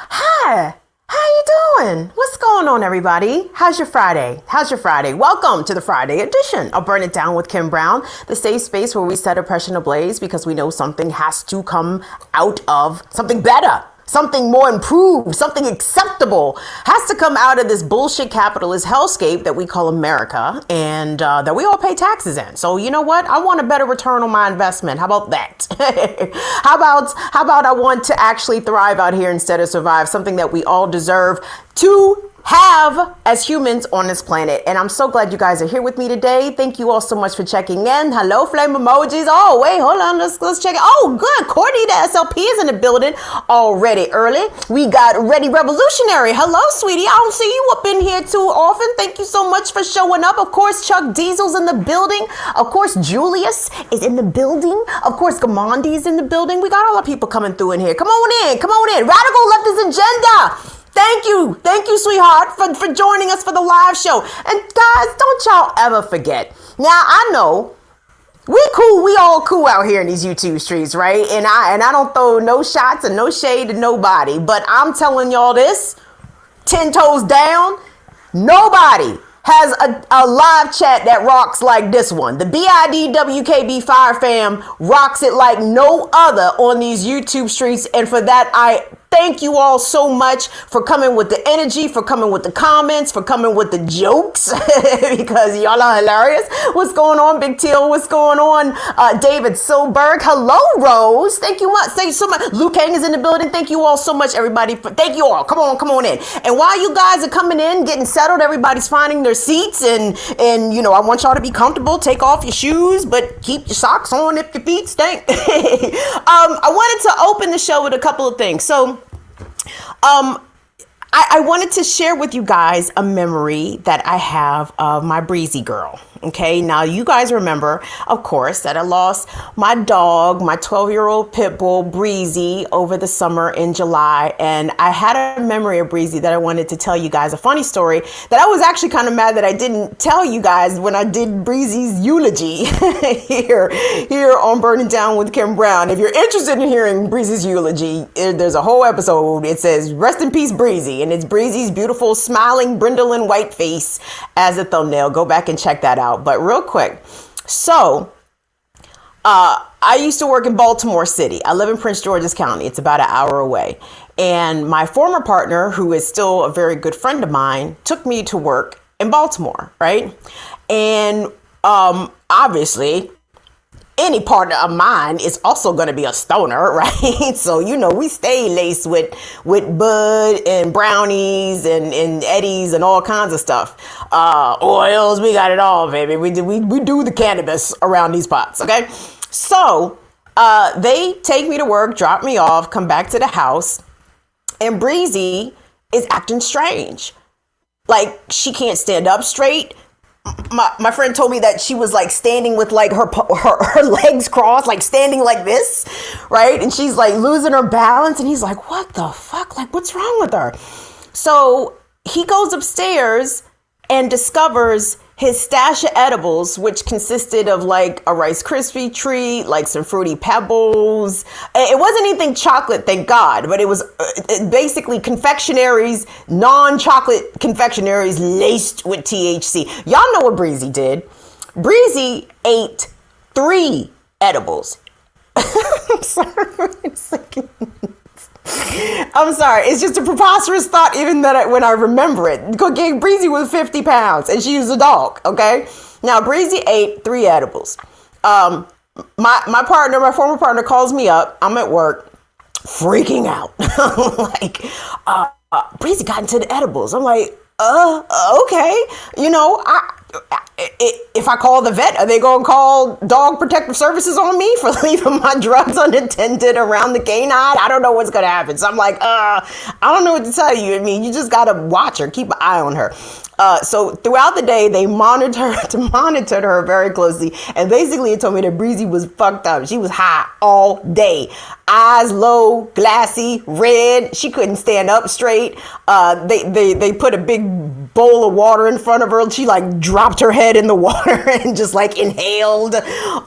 Hi, how you doing? What's going on, everybody? How's your Friday? Welcome to the Friday edition of Burn It Down with Kim Brown, the safe space where we set oppression ablaze because we know something has to come out of something better. Something more improved, something acceptable has to come out of this bullshit capitalist hellscape that we call America and that we all pay taxes in. So you know what? I want a better return on my investment. How about that? How about I want to actually thrive out here instead of survive, something that we all deserve to have as humans on this planet. And I'm so glad you guys are here with me today. Thank you all so much for checking in. Hello, flame emojis. Oh, wait, hold on. Let's check it. Oh, good. Courtney, the SLP is in the building already early. We got Ready Revolutionary. Hello, sweetie. I don't see you up in here too often. Thank you so much for showing up. Of course, Chuck Diesel's in the building. Of course, Julius is in the building. Of course, Gamandi is in the building. We got all the people coming through in here. Come on in. Come on in. Radical Leftist Agenda. Thank you, sweetheart, for joining us for the live show. And guys, don't y'all ever forget. Now, I know we all cool out here in these YouTube streets, right? And I don't throw no shots and no shade to nobody, but I'm telling y'all this, 10 toes down, nobody has a live chat that rocks like this one. The BIDWKB Fire Fam rocks it like no other on these YouTube streets, and for that I thank you all so much for coming with the energy, for coming with the comments, for coming with the jokes, because y'all are hilarious. What's going on, Big Teal? What's going on, David Silberg? Hello, Rose. Thank you much. Thank you so much. Luke Kang is in the building. Thank you all so much, everybody. Thank you all. Come on in. And while you guys are coming in, getting settled, everybody's finding their seats, and you know, I want y'all to be comfortable. Take off your shoes, but keep your socks on if your feet stink. I wanted to open the show with a couple of things. So, I wanted to share with you guys a memory that I have of my Breezy girl. Okay, now you guys remember, of course, that I lost my dog, my 12-year-old pit bull, Breezy, over the summer in July. And I had a memory of Breezy that I wanted to tell you guys, a funny story that I was actually kind of mad that I didn't tell you guys when I did Breezy's eulogy here on Burning Down with Kim Brown. If you're interested in hearing Breezy's eulogy, there's a whole episode. It says, "Rest in peace, Breezy." And it's Breezy's beautiful, smiling, brindling white face as a thumbnail. Go back and check that out. But real quick, so I used to work in Baltimore City. I live in Prince George's County. It's about an hour away. And my former partner, who is still a very good friend of mine, took me to work in Baltimore, right? And obviously, any partner of mine is also going to be a stoner, right? So, we stay laced with bud and brownies and Eddies and all kinds of stuff. Oils, we got it all, baby. We do the cannabis around these pots, okay? So they take me to work, drop me off, come back to the house, and Breezy is acting strange. Like, she can't stand up straight. My friend told me that she was like standing with like her legs crossed, like standing like this, right? And she's like losing her balance. And he's like, "What the fuck? Like, what's wrong with her?" So he goes upstairs and discovers his stash of edibles, which consisted of like a Rice Krispie treat, like some Fruity Pebbles. It wasn't anything chocolate, thank God, but it was basically confectionaries, non-chocolate confectionaries laced with THC. Y'all know what Breezy did. Breezy ate 3 edibles. I'm sorry. I'm sorry. It's just a preposterous thought, even when I remember it. Okay, Breezy was 50 pounds and she was a dog. Okay. Now Breezy ate 3 edibles. My former partner calls me up. I'm at work freaking out. Like, Breezy got into the edibles. I'm like, okay. If I call the vet, are they going to call Dog Protective Services on me for leaving my drugs unattended around the canine? I don't know what's going to happen. So I'm like, I don't know what to tell you. I mean, you just got to watch her, keep an eye on her. So throughout the day, they monitored her very closely. And basically it told me that Breezy was fucked up. She was high all day. Eyes low, glassy, red. She couldn't stand up straight. They put a big bowl of water in front of her. She like dropped her head in the water and just like inhaled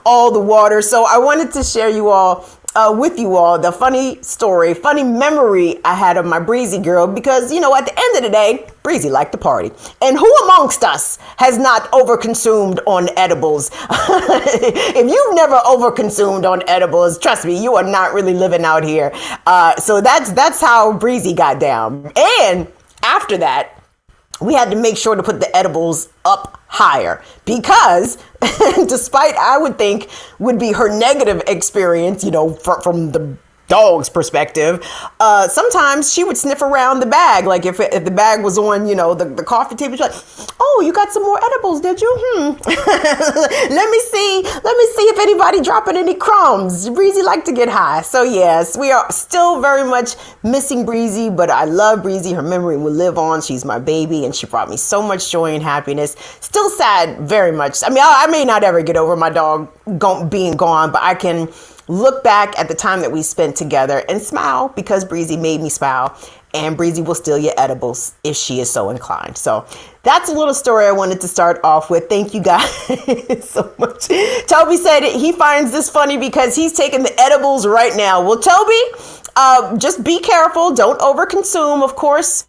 all the water. So I wanted to share with you all the funny memory I had of my Breezy girl, because at the end of the day, Breezy liked to party. And who amongst us has not overconsumed on edibles? If you've never overconsumed on edibles, trust me, you are not really living out here. So that's how Breezy got down. And after that, we had to make sure to put the edibles up higher, because despite I would think would be her negative experience, from the dog's perspective, sometimes she would sniff around the bag. Like if the bag was on, the coffee table, she's like, "Oh, you got some more edibles, did you? Let me see if anybody dropping any crumbs." Breezy liked to get high. So yes, we are still very much missing Breezy, but I love Breezy. Her memory will live on. She's my baby, and she brought me so much joy and happiness. Still sad, very much. I mean, I may not ever get over my dog being gone, but I can look back at the time that we spent together and smile, because Breezy made me smile, and Breezy will steal your edibles if she is so inclined. So that's a little story I wanted to start off with. Thank you guys so much. Toby said he finds this funny because he's taking the edibles right now. Well, Toby, just be careful. Don't overconsume, of course.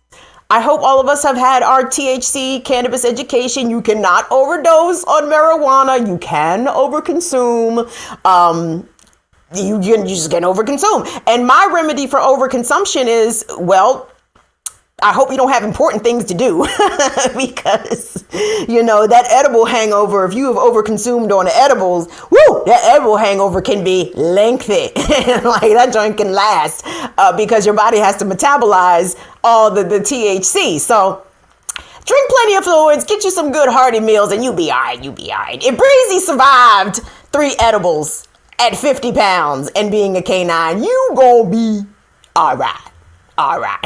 I hope all of us have had our THC cannabis education. You cannot overdose on marijuana. You can overconsume. You just can't overconsume. And my remedy for overconsumption is, well, I hope you don't have important things to do because, that edible hangover, if you have overconsumed on the edibles, that edible hangover can be lengthy. Like that joint can last because your body has to metabolize all the THC. So drink plenty of fluids, get you some good hearty meals, and you'll be all right. If Breezy survived 3 edibles at 50 pounds and being a canine, you gonna be all right. All right.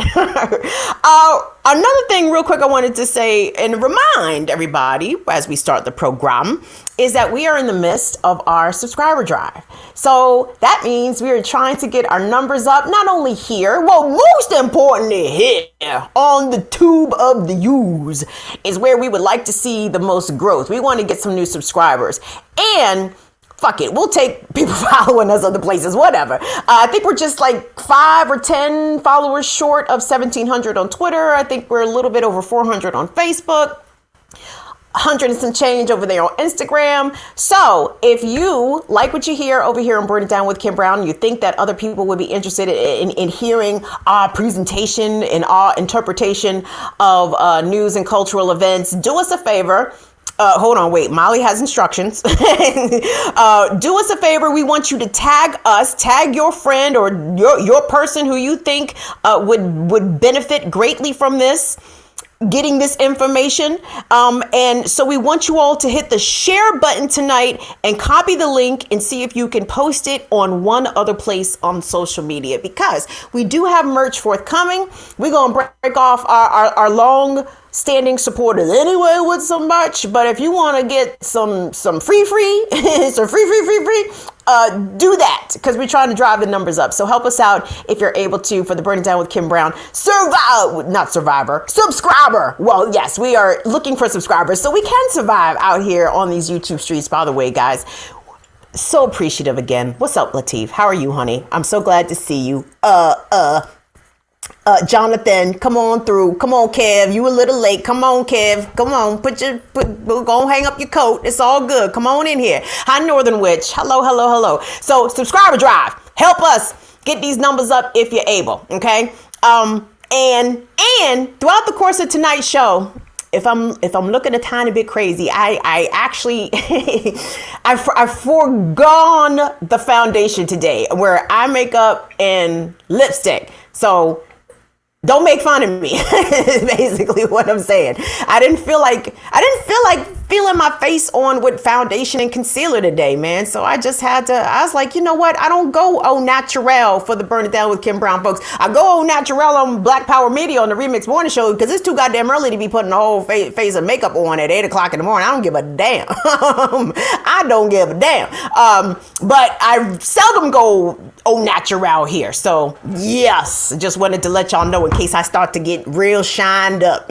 Another thing real quick I wanted to say and remind everybody as we start the program is that we are in the midst of our subscriber drive. So that means we are trying to get our numbers up, not only here, well, most importantly here on the tube of the U's is where we would like to see the most growth. We want to get some new subscribers, and fuck it, we'll take people following us other places, whatever. I think we're just like 5 or 10 followers short of 1,700 on Twitter. I think we're a little bit over 400 on Facebook. 100 and some change over there on Instagram. So if you like what you hear over here on Burn It Down with Kim Brown, you think that other people would be interested in hearing our presentation and our interpretation of news and cultural events, do us a favor. Hold on, wait. Molly has instructions. Do us a favor. We want you to tag your friend or your person who you think would benefit greatly from this, getting this information. And so we want you all to hit the share button tonight and copy the link and see if you can post it on one other place on social media, because we do have merch forthcoming. We're going to break off our long standing supporters anyway with so much, but if you want to get some free some free do that, because we're trying to drive the numbers up. So help us out if you're able to for the Burn It Down with Kim Brown subscriber. Well, yes, we are looking for subscribers so we can survive out here on these YouTube streets. By the way, guys, so appreciative again. What's up, Latif? How are you, honey? I'm so glad to see you. Jonathan, come on through. Come on, Kev. You a little late. Come on, Kev. Come on. Go hang up your coat. It's all good. Come on in here. Hi, Northern Witch. Hello. So, subscriber drive. Help us get these numbers up if you're able. Okay. And throughout the course of tonight's show, if I'm looking a tiny bit crazy, I actually I've foregone the foundation today, where eye makeup and lipstick. So don't make fun of me. Is basically what I'm saying. I didn't feel like feeling my face on with foundation and concealer today, man. So I was like, you know what? I don't go au naturel for the Burn It Down with Kim Brown folks. I go au naturel on Black Power Media on the Remix Morning Show, because it's too goddamn early to be putting a whole face of makeup on at 8 o'clock in the morning. I don't give a damn. I don't give a damn. But I seldom go au naturel here. So yes, just wanted to let y'all know in case I start to get real shined up.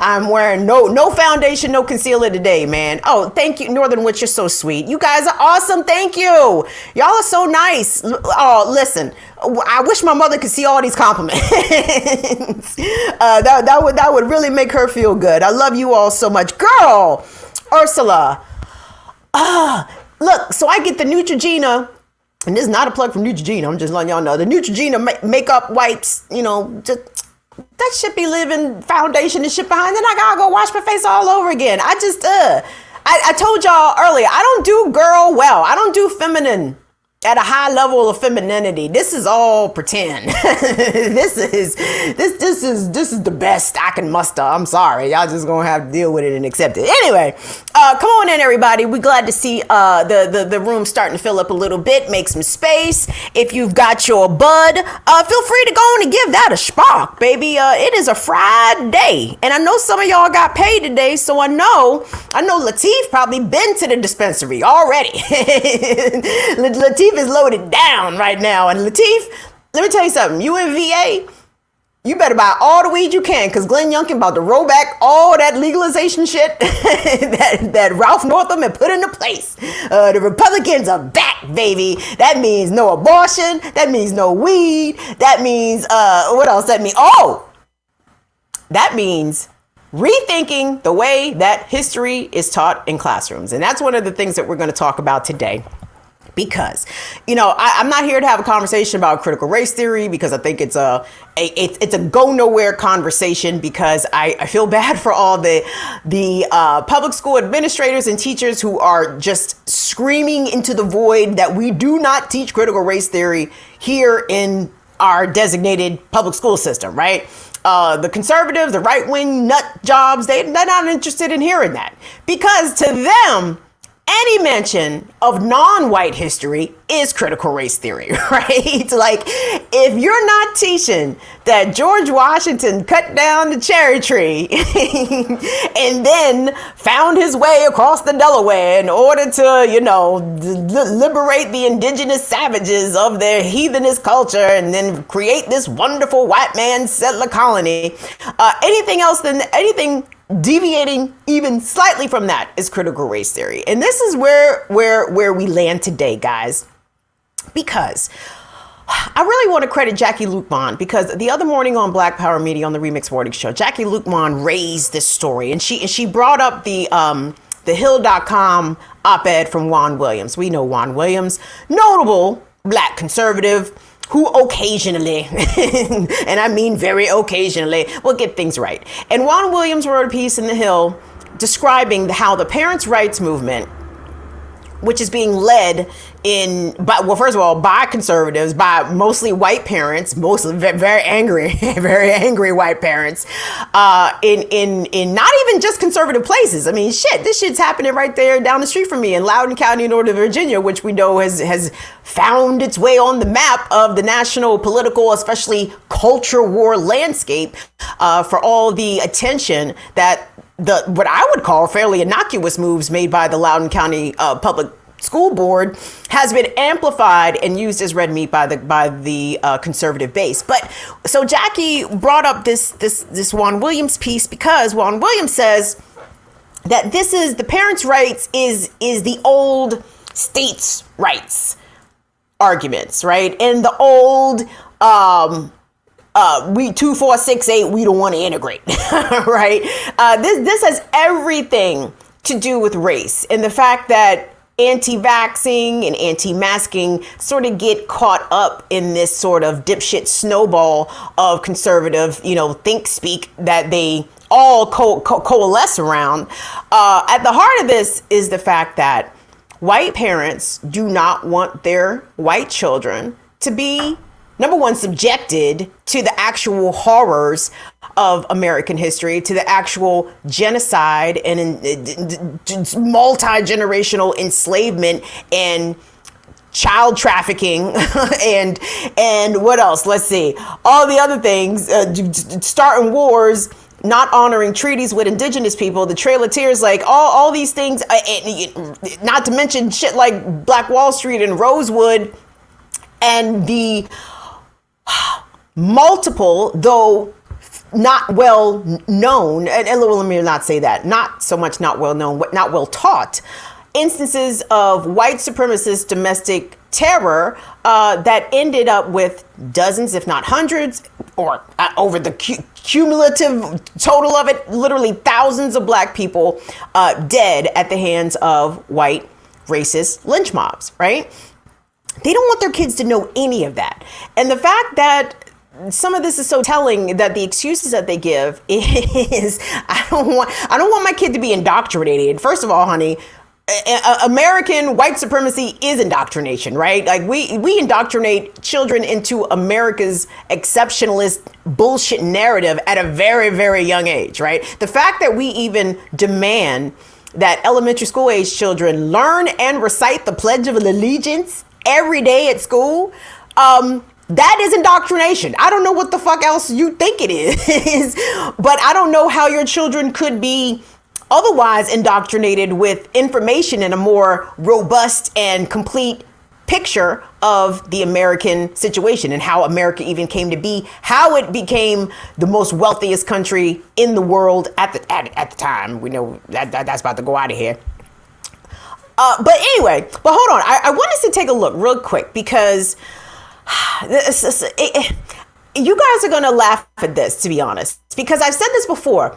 I'm wearing no foundation, no concealer today, man. Oh, thank you, Northern Witch. You're so sweet. You guys are awesome. Thank you. Y'all are so nice. Oh, listen, I wish my mother could see all these compliments. That would really make her feel good. I love you all so much, girl. Ursula. Look, so I get the Neutrogena. And this is not a plug from Neutrogena. I'm just letting y'all know. The Neutrogena makeup wipes, that should be living foundation and shit behind. Then I gotta go wash my face all over again. I told y'all earlier, I don't do girl well. I don't do feminine at a high level of femininity. This is all pretend. This is the best I can muster. I'm sorry. Y'all just gonna have to deal with it and accept it. Anyway, come on in, everybody. We're glad to see the room starting to fill up a little bit. Make some space. If you've got your bud, feel free to go on and give that a spark, baby. It is a Friday, and I know some of y'all got paid today, so I know Latif probably been to the dispensary already. Latif is loaded down right now. And Latif, let me tell you something. You in VA, you better buy all the weed you can, because Glenn Youngkin about to roll back all that legalization shit that Ralph Northam had put into place. The Republicans are back, baby. That means no abortion. That means no weed. That means, what else that means? Oh, that means rethinking the way that history is taught in classrooms. And that's one of the things that we're going to talk about today. Because, I'm not here to have a conversation about critical race theory, because I think it's a go nowhere conversation, because I feel bad for all the public school administrators and teachers who are just screaming into the void that we do not teach critical race theory here in our designated public school system, right? The conservatives, the right wing nut jobs, they're not interested in hearing that, because to them, any mention of non-white history is critical race theory, right? Like, if you're not teaching that George Washington cut down the cherry tree and then found his way across the Delaware in order to, liberate the indigenous savages of their heathenist culture and then create this wonderful white man settler colony, anything deviating even slightly from that is critical race theory. And this is where we land today, guys, because I really want to credit Jackie Luqman, because the other morning on Black Power Media on the Remix Morning Show, Jackie Luqman raised this story, and she brought up the Hill.com op-ed from Juan Williams. We know Juan Williams, notable Black conservative, who occasionally, and I mean very occasionally, will get things right. And Juan Williams wrote a piece in The Hill describing how the parents' rights movement, which is being led by conservatives, by mostly white parents, mostly very angry, very angry white parents, in not even just conservative places. I mean, this shit's happening right there down the street from me in Loudoun County, Northern Virginia, which we know has found its way on the map of the national political, especially culture war landscape, for all the attention that what I would call fairly innocuous moves made by the Loudoun County Public School Board has been amplified and used as red meat by the conservative base. But so Jackie brought up this Juan Williams piece because Juan Williams says that the parents' rights is the old states' rights arguments, right? And the old we 2468, we don't want to integrate, right? This has everything to do with race and the fact that anti-vaxxing and anti-masking sort of get caught up in this sort of dipshit snowball of conservative, think speak that they all coalesce around. At the heart of this is the fact that white parents do not want their white children to be, number one, subjected to the actual horrors of American history, to the actual genocide and multi-generational enslavement and child trafficking and what else? Let's see. All the other things, starting wars, not honoring treaties with indigenous people, the Trail of Tears, like all these things, not to mention shit like Black Wall Street and Rosewood and the multiple, though not well known, and let me not say that, not so much not well known, but not well taught, instances of white supremacist domestic terror that ended up with dozens, if not hundreds, or over the cumulative total of it, literally thousands of Black people dead at the hands of white racist lynch mobs, right? They don't want their kids to know any of that. And the fact that some of this is so telling, that the excuses that they give is, I don't want my kid to be indoctrinated. First of all, honey, American white supremacy is indoctrination, right? Like we indoctrinate children into America's exceptionalist bullshit narrative at a very, very young age, right? The fact that we even demand that elementary school age children learn and recite the Pledge of Allegiance every day at school, that is indoctrination. I don't know what the fuck else you think it is, but I don't know how your children could be otherwise indoctrinated with information in a more robust and complete picture of the American situation and how America even came to be, how it became the most wealthiest country in the world at the time. We know that's about to go out of here. But anyway, but hold on. I want us to take a look real quick because you guys are going to laugh at this, to be honest, because I've said this before.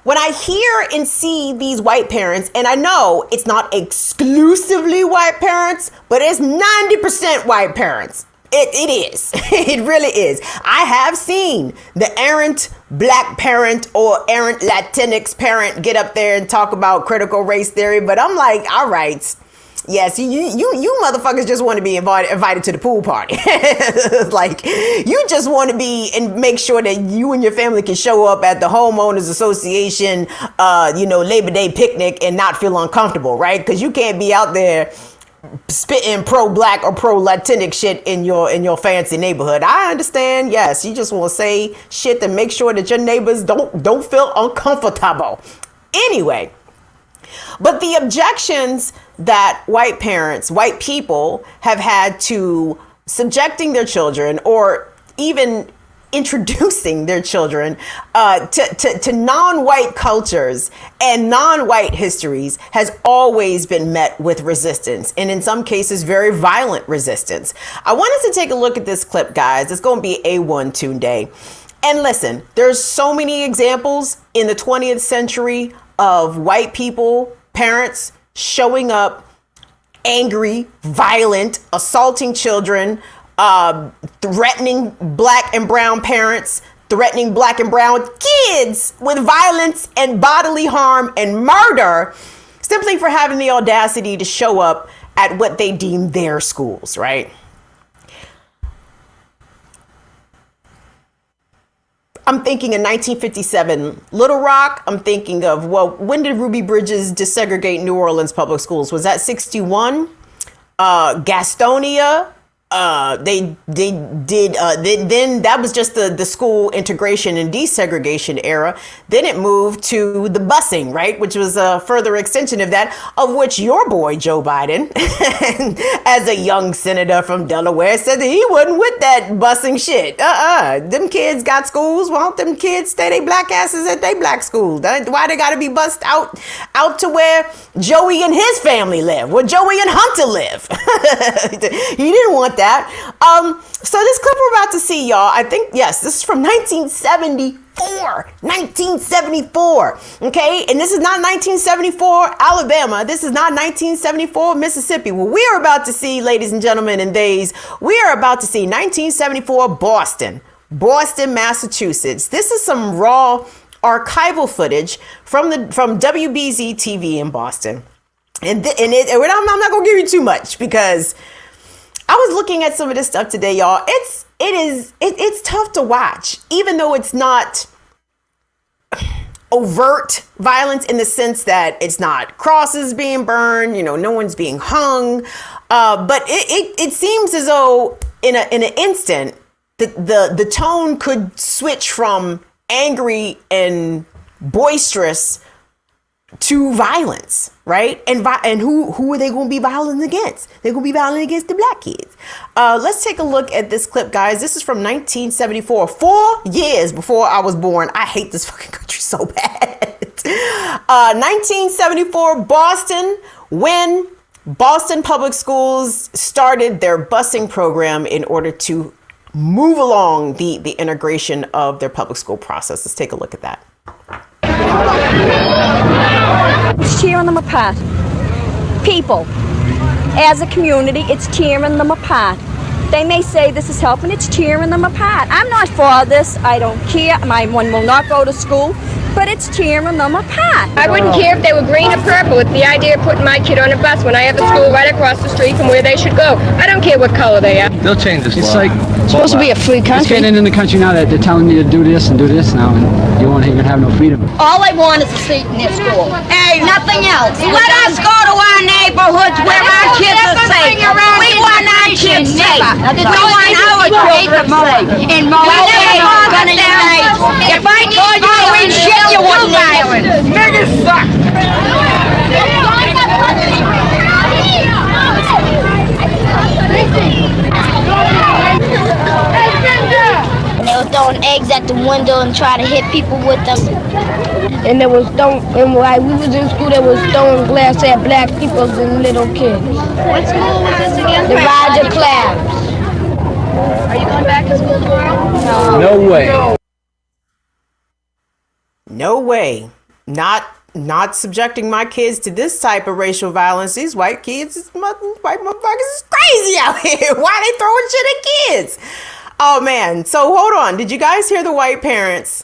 When I hear and see these white parents, and I know it's not exclusively white parents, but it's 90% white parents. It is. It really is. I have seen the errant Black parent or errant Latinx parent get up there and talk about critical race theory, but I'm like, all right, Yes, you motherfuckers just want to be invited to the pool party. Like, you just want to be and make sure that you and your family can show up at the homeowners association, Labor Day picnic and not feel uncomfortable, right? Because you can't be out there spitting pro-black or pro-Latinic shit in your fancy neighborhood. I understand. Yes, you just want to say shit to make sure that your neighbors don't feel uncomfortable. Anyway, but the objections that white people have had to subjecting their children or even introducing their children to non-white cultures and non-white histories has always been met with resistance, and in some cases very violent resistance. I want us to take a look at this clip, guys. It's going to be A1 Tunde. And listen, there's so many examples in the 20th century of white people, parents, showing up angry, violent, assaulting children, threatening black and brown parents, threatening black and brown kids with violence and bodily harm and murder simply for having the audacity to show up at what they deem their schools, right? I'm thinking of 1957 Little Rock. I'm thinking of, well, when did Ruby Bridges desegregate New Orleans public schools? Was that 61? Gastonia. Then that was just the school integration and desegregation era. Then it moved to the busing, right? Which was a further extension of that, of which your boy, Joe Biden, as a young senator from Delaware, said that he wasn't with that busing shit. Them kids got schools. Why don't them kids stay they black asses at they black schools? Why they gotta be bussed out to where Joey and his family live, where Joey and Hunter live? He didn't want that. So this clip we're about to see, y'all, I think, yes, this is from 1974, okay? And this is not 1974 Alabama. This is not 1974 Mississippi. What we are about to see, ladies and gentlemen and theys, we are about to see 1974 Boston, Massachusetts. This is some raw archival footage from WBZ TV in Boston. And I'm not going to give you too much because I was looking at some of this stuff today, y'all. It's tough to watch, even though it's not overt violence in the sense that it's not crosses being burned, no one's being hung. But it seems as though in an instant the tone could switch from angry and boisterous to violence, right? And who are they going to be violent against? They're going to be violent against the black kids. Let's take a look at this clip, guys. This is from 1974, 4 years before I was born. I hate this fucking country so bad. 1974, Boston, when Boston Public Schools started their busing program in order to move along the integration of their public school process. Let's take a look at that. It's tearing them apart. People, as a community, it's tearing them apart. They may say this is helping, it's tearing them apart. I'm not for this, I don't care. My one will not go to school, but it's tearing them apart. I wouldn't care if they were green or purple with the idea of putting my kid on a bus when I have a school right across the street from where they should go. I don't care what color they are. They'll change this It's law. like It's supposed to be a free country. it's getting in the country now that they're telling me to do this and do this now, and you won't even have no freedom. All I want is a seat in their school. Hey, nothing else. Let us go to our neighborhoods where our kids are safe. We want our kids safe. We want our children safe. And we never want them safe. If I told you to eat shit, you wouldn't eat it. Niggas suck. And they were throwing eggs at the window and trying to hit people with them. And there was and while we was in school, there was throwing glass at black people and little kids. What school was this again? The Roger Claps. Are you going back to school tomorrow? No way. No way. Not subjecting my kids to this type of racial violence. These white kids, white motherfuckers is crazy out here. Why they throwing shit at kids? Oh man. So hold on. Did you guys hear the white parents?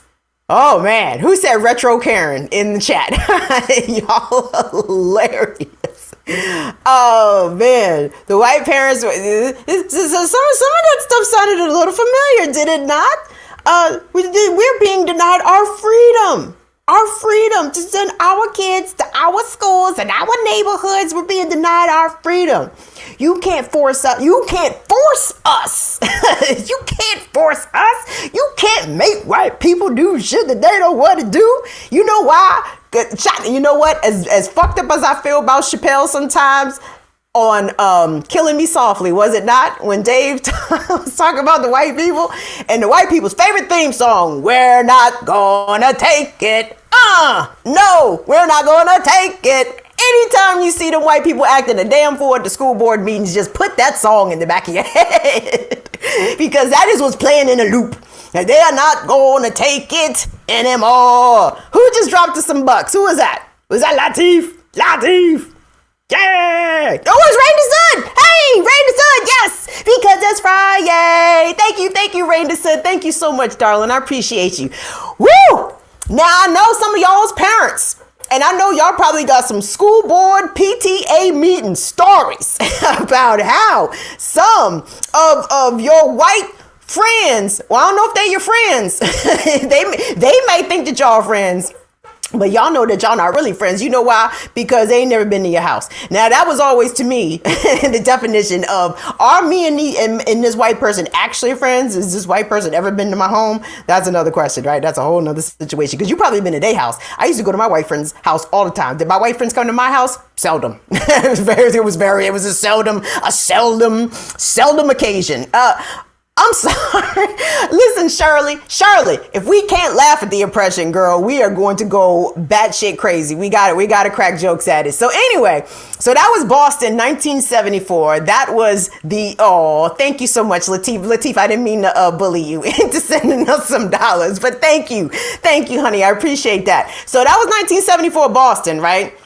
Oh man. Who said retro Karen in the chat? Y'all hilarious. Oh man, the white parents. Some of that stuff sounded a little familiar, did it not? We're being denied our freedom. Our freedom to send our kids to our schools and our neighborhoods. We're being denied our freedom. You can't force us. You can't force us. You can't force us. You can't make white people do shit that they don't want to do. You know why? You know what? As fucked up as I feel about Chappelle sometimes on Killing Me Softly, was it not? When Dave was talking about the white people and the white people's favorite theme song, we're not gonna take it. No, we're not gonna take it. Anytime you see the white people acting a damn fool at the school board meetings, just put that song in the back of your head. Because that is what's playing in a loop. And they are not gonna take it anymore. Who just dropped us some bucks? Who was that? Was that Latif? Latif. Yeah! Oh, it's Rain the Sun! Hey, Rain the Sun, yes! Because it's Friday! Thank you, Rain the Sun. Thank you so much, darling. I appreciate you. Woo! Now, I know some of y'all's parents, and I know y'all probably got some school board PTA meeting stories about how some of your white friends, well, I don't know if they're your friends. they may think that y'all are friends. But y'all know that y'all not really friends. You know why? Because they ain't never been to your house. Now, that was always, to me, the definition of, are me and this white person actually friends? Has this white person ever been to my home? That's another question, right? That's a whole nother situation. Because you probably been to their house. I used to go to my white friend's house all the time. Did my white friends come to my house? Seldom. It was a seldom occasion. I'm sorry. Listen, Shirley, if we can't laugh at the oppression, girl, we are going to go batshit crazy. We got to crack jokes at it. So anyway, so that was Boston, 1974. That was thank you so much, Latif. Latif, I didn't mean to bully you into sending us some dollars, but thank you, honey. I appreciate that. So that was 1974 Boston, right?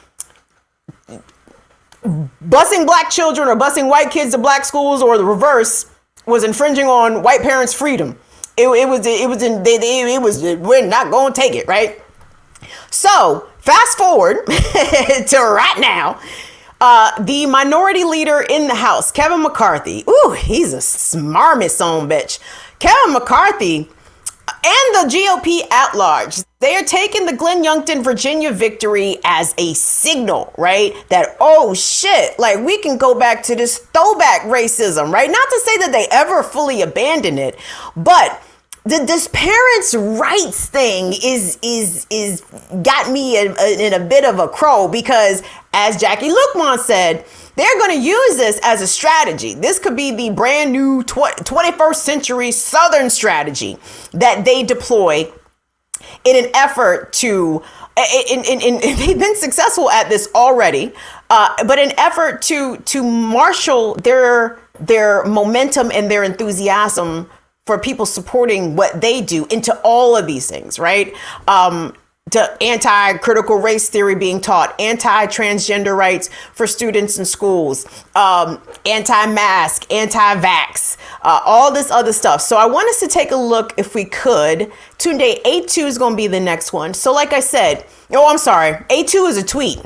Busing black children or busing white kids to black schools or the reverse was infringing on white parents' freedom. We're not going to take it, right? So fast forward to right now, the minority leader in the House, Kevin McCarthy. Ooh, he's a smarmy son bitch. Kevin McCarthy and the GOP at large, they are taking the Glenn Youngton, Virginia victory as a signal, right? That, oh shit, like we can go back to this throwback racism, right? Not to say that they ever fully abandoned it, but this parents' rights thing is got me in a bit of a crow because, as Jackie Lukman said, they're going to use this as a strategy. This could be the brand new 21st century Southern strategy that they deploy in an effort to, they've been successful at this already, but an effort to marshal their momentum and their enthusiasm for people supporting what they do into all of these things, right? To anti-critical race theory being taught, anti-transgender rights for students in schools, anti-mask, anti-vax, all this other stuff. So I want us to take a look, if we could. Tunde, A2 is going to be the next one. So like I said, I'm sorry, A2 is a tweet.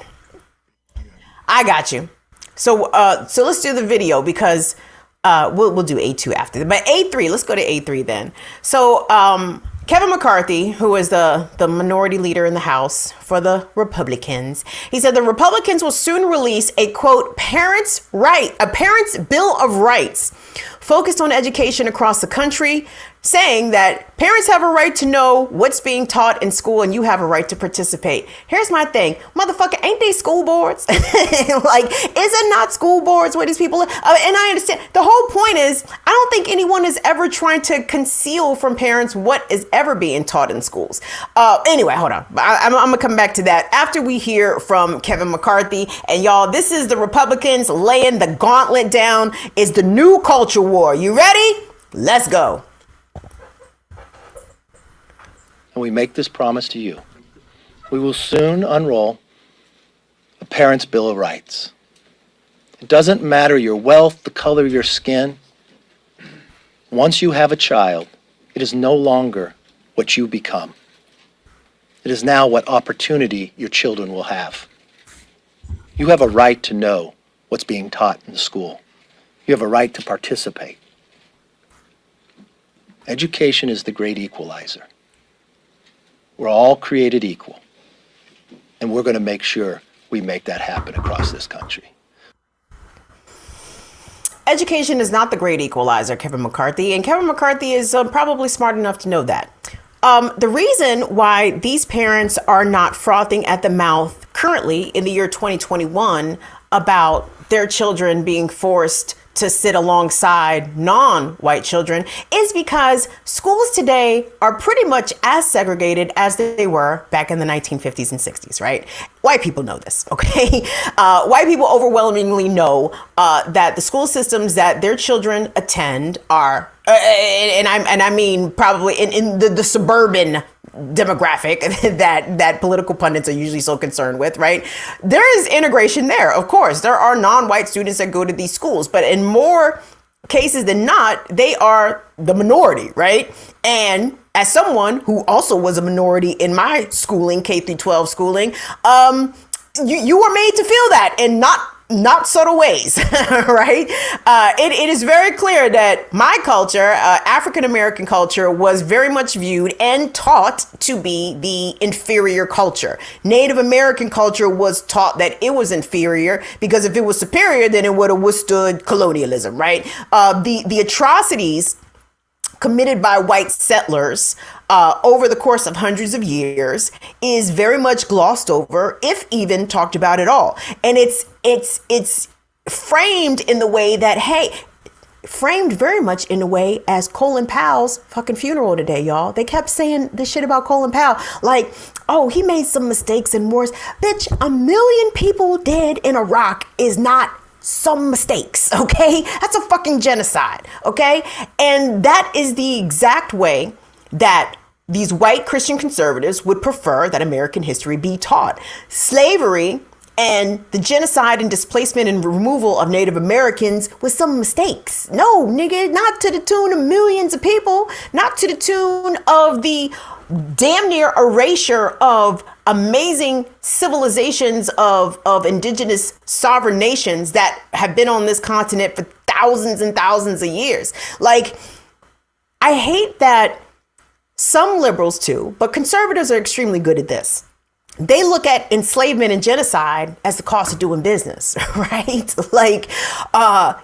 I got you. So let's do the video because we'll do A2 after. But A3, let's go to A3 then. So Kevin McCarthy, who is the minority leader in the House for the Republicans, he said the Republicans will soon release a, quote, a parent's bill of rights focused on education across the country, saying that parents have a right to know what's being taught in school and you have a right to participate. Here's my thing. Motherfucker, ain't they school boards? Like, is it not school boards where these people are? And I understand. The whole point is, I don't think anyone is ever trying to conceal from parents what is ever being taught in schools. Anyway, hold on. I'm going to come back to that after we hear from Kevin McCarthy. And y'all, this is the Republicans laying the gauntlet down. It's the new culture war. You ready? Let's go. And we make this promise to you. We will soon unroll a parent's Bill of Rights. It doesn't matter your wealth, the color of your skin. Once you have a child, it is no longer what you become. It is now what opportunity your children will have. You have a right to know what's being taught in the school. You have a right to participate. Education is the great equalizer. We're all created equal, and we're going to make sure we make that happen across this country. Education is not the great equalizer, Kevin McCarthy, and Kevin McCarthy is probably smart enough to know that. The reason why these parents are not frothing at the mouth currently in the year 2021 about their children being forced to sit alongside non-white children is because schools today are pretty much as segregated as they were back in the 1950s and 60s, right? White people know this, okay? White people overwhelmingly know that the school systems that their children attend are, and I mean probably in the suburban demographic that political pundits are usually so concerned with, right? There is integration there. Of course, there are non-white students that go to these schools, but in more cases than not, they are the minority, right? And as someone who also was a minority in my schooling, K through 12 schooling, you were made to feel that in not subtle ways, right? It is very clear that my culture, African-American culture, was very much viewed and taught to be the inferior culture. Native American culture was taught that it was inferior because if it was superior, then it would have withstood colonialism, right? The atrocities committed by white settlers over the course of hundreds of years is very much glossed over, if even talked about at all. And it's framed in the way that, framed very much in a way as Colin Powell's fucking funeral today, y'all. They kept saying this shit about Colin Powell, like, oh, he made some mistakes and wars. Bitch, 1 million people dead in Iraq is not some mistakes, okay? That's a fucking genocide, okay? And that is the exact way that these white Christian conservatives would prefer that American history be taught. Slavery and the genocide and displacement and removal of Native Americans was some mistakes. No, nigga, not to the tune of millions of people, not to the tune of the damn near erasure of amazing civilizations of indigenous sovereign nations that have been on this continent for thousands and thousands of years. Like, I hate that some liberals too, but conservatives are extremely good at this. They look at enslavement and genocide as the cost of doing business, right? Like,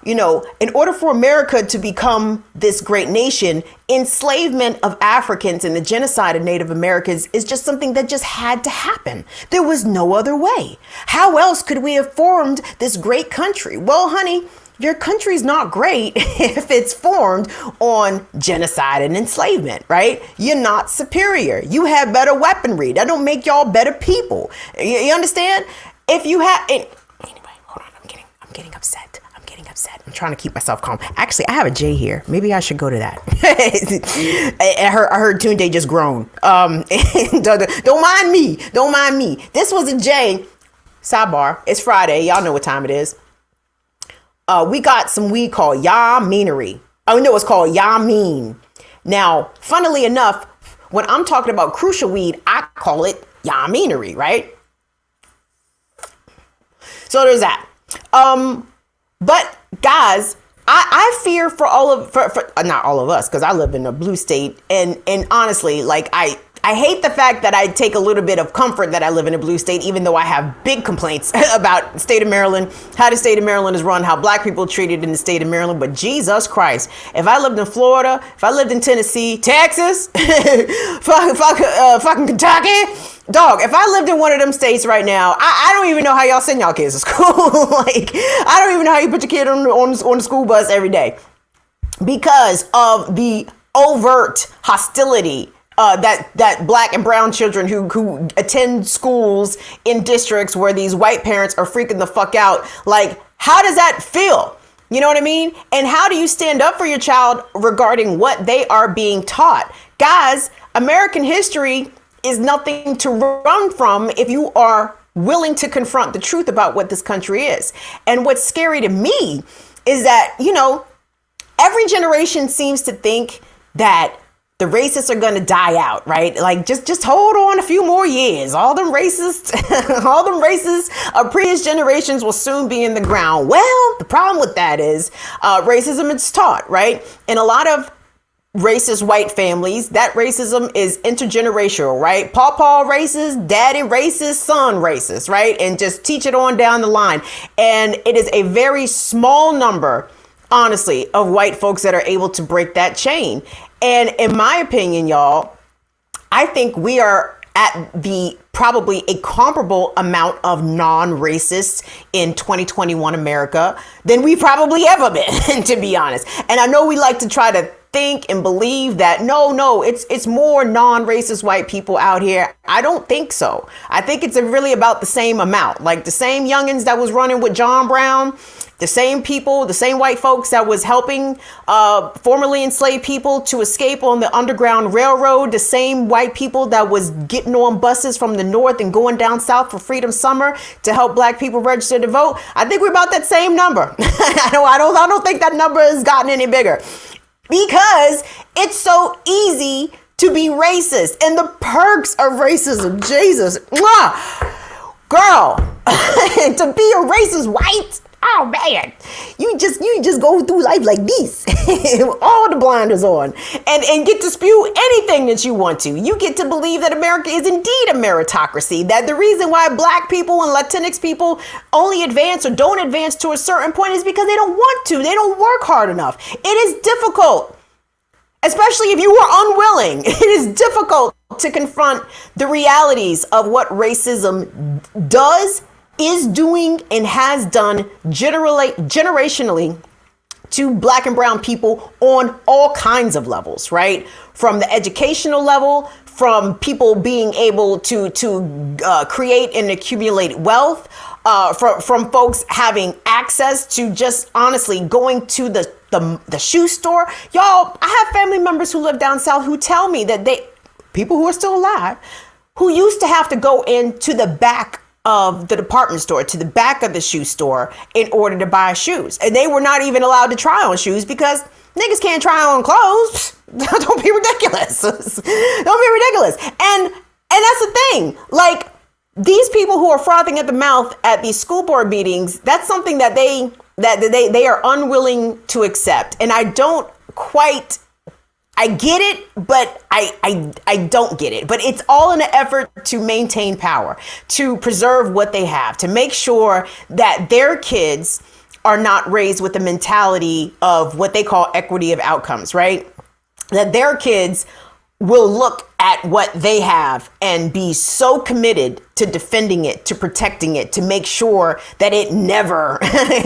in order for America to become this great nation, enslavement of Africans and the genocide of Native Americans is just something that just had to happen. There was no other way. How else could we have formed this great country? Well, honey, your country's not great if it's formed on genocide and enslavement, right? You're not superior. You have better weaponry. That don't make y'all better people. You understand? If you have, anyway, hold on. I'm getting upset. I'm trying to keep myself calm. Actually, I have a J here. Maybe I should go to that. I heard Tunde just groan. Don't mind me. This was a J. Sidebar. It's Friday. Y'all know what time it is. We got some weed called Yaminery. Oh, no, it's called Yamin. Now, funnily enough, when I'm talking about crucial weed, I call it Yaminery, right? So there's that. But guys, I fear for not all of us, because I live in a blue state, and honestly, like I hate the fact that I take a little bit of comfort that I live in a blue state, even though I have big complaints about the state of Maryland, how the state of Maryland is run, how black people are treated in the state of Maryland. But Jesus Christ, if I lived in Florida, if I lived in Tennessee, Texas, fucking Kentucky, dog, if I lived in one of them states right now, I don't even know how y'all send y'all kids to school. Like, I don't even know how you put your kid on the school bus every day because of the overt hostility that black and brown children who attend schools in districts where these white parents are freaking the fuck out. Like, how does that feel? You know what I mean? And how do you stand up for your child regarding what they are being taught? Guys, American history is nothing to run from if you are willing to confront the truth about what this country is. And what's scary to me is that, every generation seems to think that the racists are going to die out, right? Like just hold on a few more years. All them racists, of previous generations will soon be in the ground. Well, the problem with that is racism is taught, right? In a lot of racist white families, that racism is intergenerational, right? Pawpaw racist, daddy racist, son racist, right? And just teach it on down the line. And it is a very small number, honestly, of white folks that are able to break that chain. And in my opinion, y'all, I think we are at the probably a comparable amount of non-racists in 2021 America than we probably ever been, to be honest. And I know we like to try to think and believe that no, it's more non-racist white people out here. I don't think so. I think it's really about the same amount, like the same youngins that was running with John Brown, the same people, the same white folks that was helping formerly enslaved people to escape on the Underground Railroad, the same white people that was getting on buses from the north and going down south for Freedom Summer to help black people register to vote. I think we're about that same number. I don't think that number has gotten any bigger, because it's so easy to be racist and the perks of racism. Jesus, girl, to be a racist white. Oh man, you just go through life like this, all the blinders on, and get to spew anything that you want to. You get to believe that America is indeed a meritocracy, that the reason why black people and Latinx people only advance or don't advance to a certain point is because they don't want to. They don't work hard enough. It is difficult, especially if you are unwilling. It is difficult to confront the realities of what racism does, is doing, and has done generationally to black and brown people on all kinds of levels, right? From the educational level, from people being able to create and accumulate wealth, from folks having access to just honestly going to the shoe store. Y'all, I have family members who live down south who tell me that people who are still alive, who used to have to go into the back of the department store, to the back of the shoe store, in order to buy shoes. And they were not even allowed to try on shoes because niggas can't try on clothes. Don't be ridiculous. Don't be ridiculous. And that's the thing. Like, these people who are frothing at the mouth at these school board meetings, that's something that they are unwilling to accept. And I get it, but I don't get it. But it's all in an effort to maintain power, to preserve what they have, to make sure that their kids are not raised with the mentality of what they call equity of outcomes, right? That their kids will look at what they have and be so committed to defending it, to protecting it, to make sure that it never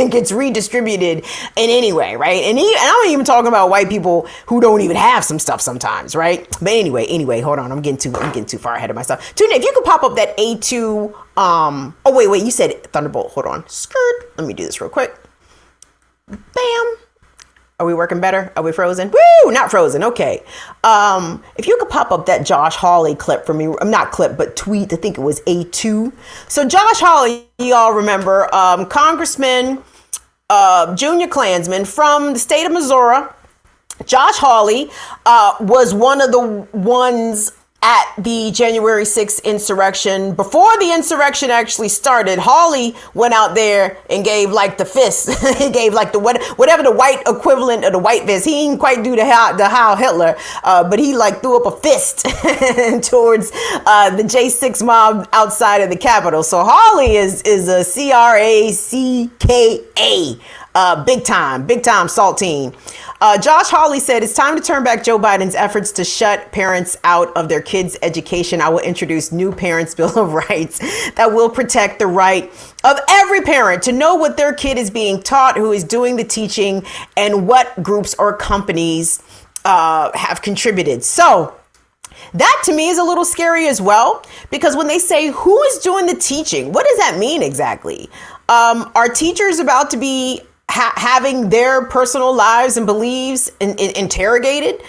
gets redistributed in any way, right? And I'm even talking about white people who don't even have some stuff sometimes, right? But anyway, hold on, I'm getting too far ahead of myself. Tuna, if you could pop up that A2, oh wait, you said Thunderbolt. Hold on, skirt. Let me do this real quick. Bam. Are we working better? Are we frozen? Woo! Not frozen. Okay. If you could pop up that Josh Hawley clip for me, not clip, but tweet. I think it was A2. So Josh Hawley, y'all remember, Congressman, junior Klansman from the state of Missouri. Josh Hawley was one of the ones at the January 6th insurrection. Before the insurrection actually started, Hawley went out there and gave like the fist. He gave like the whatever the white equivalent of the white fist. He didn't quite do the Heil Hitler, but he like threw up a fist towards the J6 mob outside of the Capitol. So Hawley is a CRACKA, big time saltine. Josh Hawley said, it's time to turn back Joe Biden's efforts to shut parents out of their kids' education. I will introduce new Parents' Bill of Rights that will protect the right of every parent to know what their kid is being taught, who is doing the teaching, and what groups or companies have contributed. So that to me is a little scary as well, because when they say who is doing the teaching, what does that mean exactly? Are teachers about to be having their personal lives and beliefs interrogated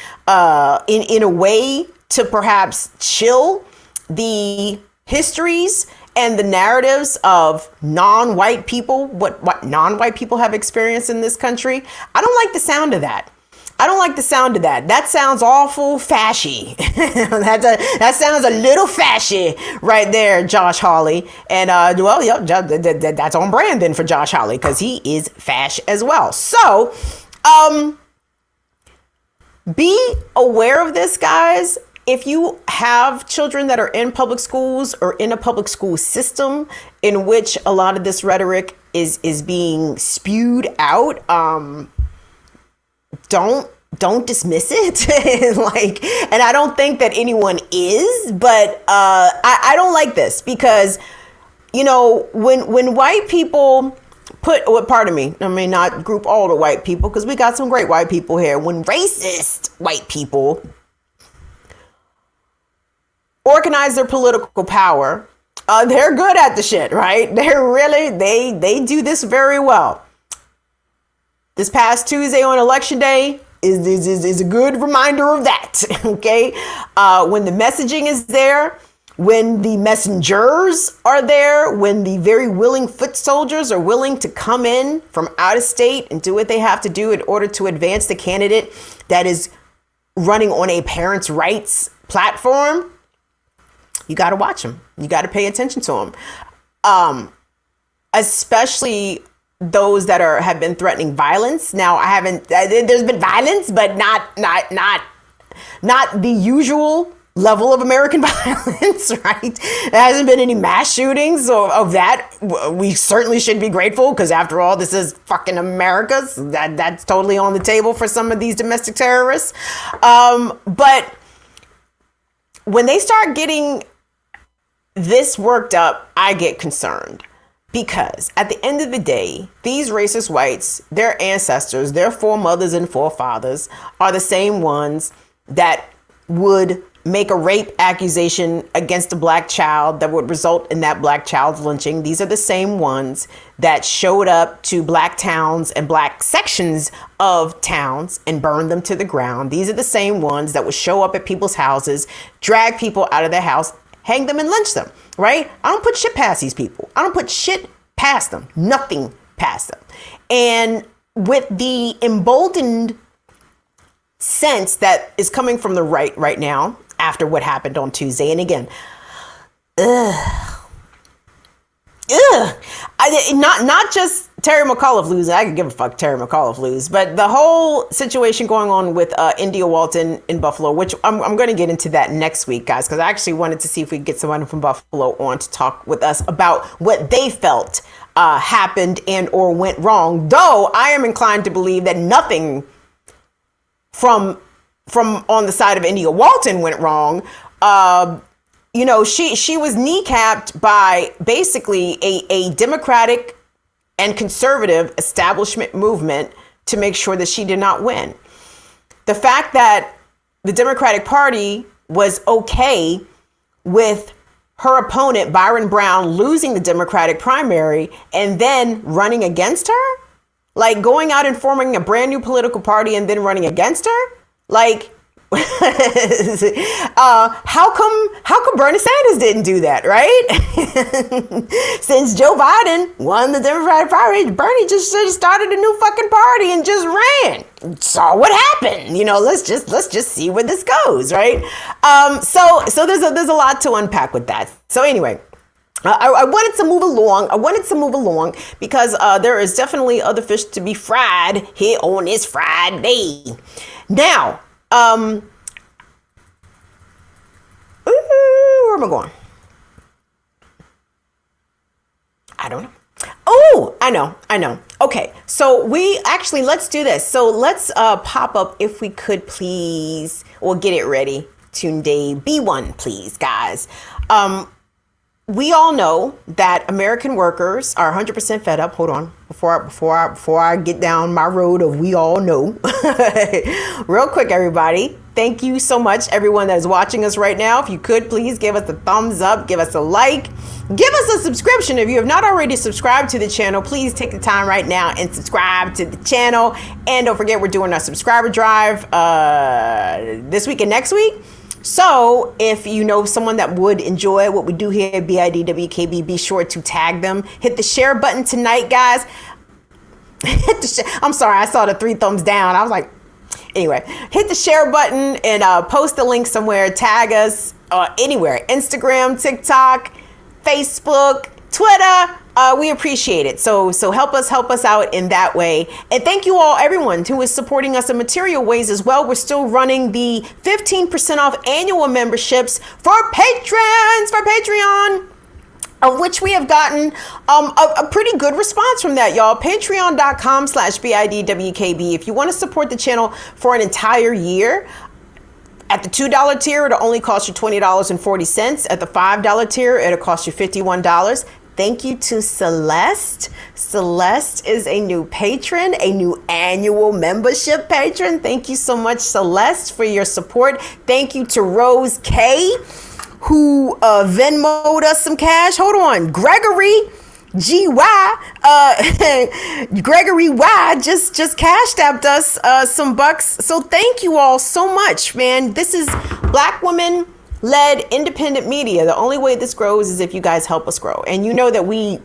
in a way to perhaps chill the histories and the narratives of non-white people, what non-white people have experienced in this country? I don't like the sound of that. I don't like the sound of that. That sounds awful fashy. That sounds a little fashy right there, Josh Hawley. And well, yeah, that's on brand then for Josh Hawley because he is fash as well. So, be aware of this, guys. If you have children that are in public schools or in a public school system in which a lot of this rhetoric is being spewed out, don't dismiss it. Like, and I don't think that anyone is, but I don't like this because, you know, when white people pardon me, I mean, not group all the white people because we got some great white people here. When racist white people organize their political power, they're good at the shit, right? They do this very well. This past Tuesday on election day is a good reminder of that. Okay. When the messaging is there, when the messengers are there, when the very willing foot soldiers are willing to come in from out of state and do what they have to do in order to advance the candidate that is running on a parents' rights platform, you got to watch them. You got to pay attention to them. Especially those that have been threatening violence. Now, there's been violence, but not the usual level of American violence, right? There hasn't been any mass shootings of that. We certainly should be grateful because after all, this is fucking America. So that's totally on the table for some of these domestic terrorists. But when they start getting this worked up, I get concerned. Because at the end of the day, these racist whites, their ancestors, their foremothers and forefathers are the same ones that would make a rape accusation against a black child that would result in that black child's lynching. These are the same ones that showed up to black towns and black sections of towns and burned them to the ground. These are the same ones that would show up at people's houses, drag people out of their house, hang them and lynch them, right? I don't put shit past these people. I don't put shit past them. Nothing past them. And with the emboldened sense that is coming from the right now after what happened on Tuesday, and again, not just Terry McAuliffe losing. I could give a fuck Terry McAuliffe lose, but the whole situation going on with India Walton in Buffalo, which I'm going to get into that next week, guys, because I actually wanted to see if we could get someone from Buffalo on to talk with us about what they felt happened and or went wrong. Though I am inclined to believe that nothing from on the side of India Walton went wrong. You know, she was kneecapped by basically a Democratic and conservative establishment movement to make sure that she did not win. The fact that the Democratic Party was okay with her opponent, Byron Brown, losing the Democratic primary and then running against her, like going out and forming a brand new political party and then running against her, like, how come Bernie Sanders didn't do that, right? Since Joe Biden won the Democratic primary, Bernie just should have started a new fucking party and just ran. Saw what happened. You know, let's just see where this goes, right? So there's a lot to unpack with that. So anyway, I wanted to move along because there is definitely other fish to be fried here on this Friday. Now, where am I going? I don't know. Oh, I know. Okay, so let's do this. So let's pop up, if we could, please, or get it ready. Tunde B1, please, guys. We all know that American workers are 100% fed up. Hold on, before I get down my road of we all know. Real quick, everybody. Thank you so much, everyone that is watching us right now. If you could, please give us a thumbs up, give us a like, give us a subscription. If you have not already subscribed to the channel, please take the time right now and subscribe to the channel. And don't forget, we're doing our subscriber drive this week and next week. So if you know someone that would enjoy what we do here at BIDWKB, be sure to tag them. Hit the share button tonight, guys. I'm sorry, I saw the 3 thumbs down. I was like, Anyway, hit the share button and post the link somewhere. Tag us anywhere. Instagram, TikTok, Facebook, Twitter. We appreciate it. So help us out in that way. And thank you all, everyone who is supporting us in material ways as well. We're still running the 15% off annual memberships for patrons for Patreon, of which we have gotten a pretty good response from that, y'all. Patreon.com/BIDWKB. If you want to support the channel for an entire year, at the $2 tier, it'll only cost you $20.40. At the $5 tier, it'll cost you $51. Thank you to Celeste. Celeste is a new patron, a new annual membership patron. Thank you so much, Celeste, for your support. Thank you to Rose K, who Venmo'd us some cash. Hold on. Gregory GY, Gregory Y just cashed out us some bucks. So thank you all so much, man. This is Black women led independent media. The only way this grows is if you guys help us grow. And you know that we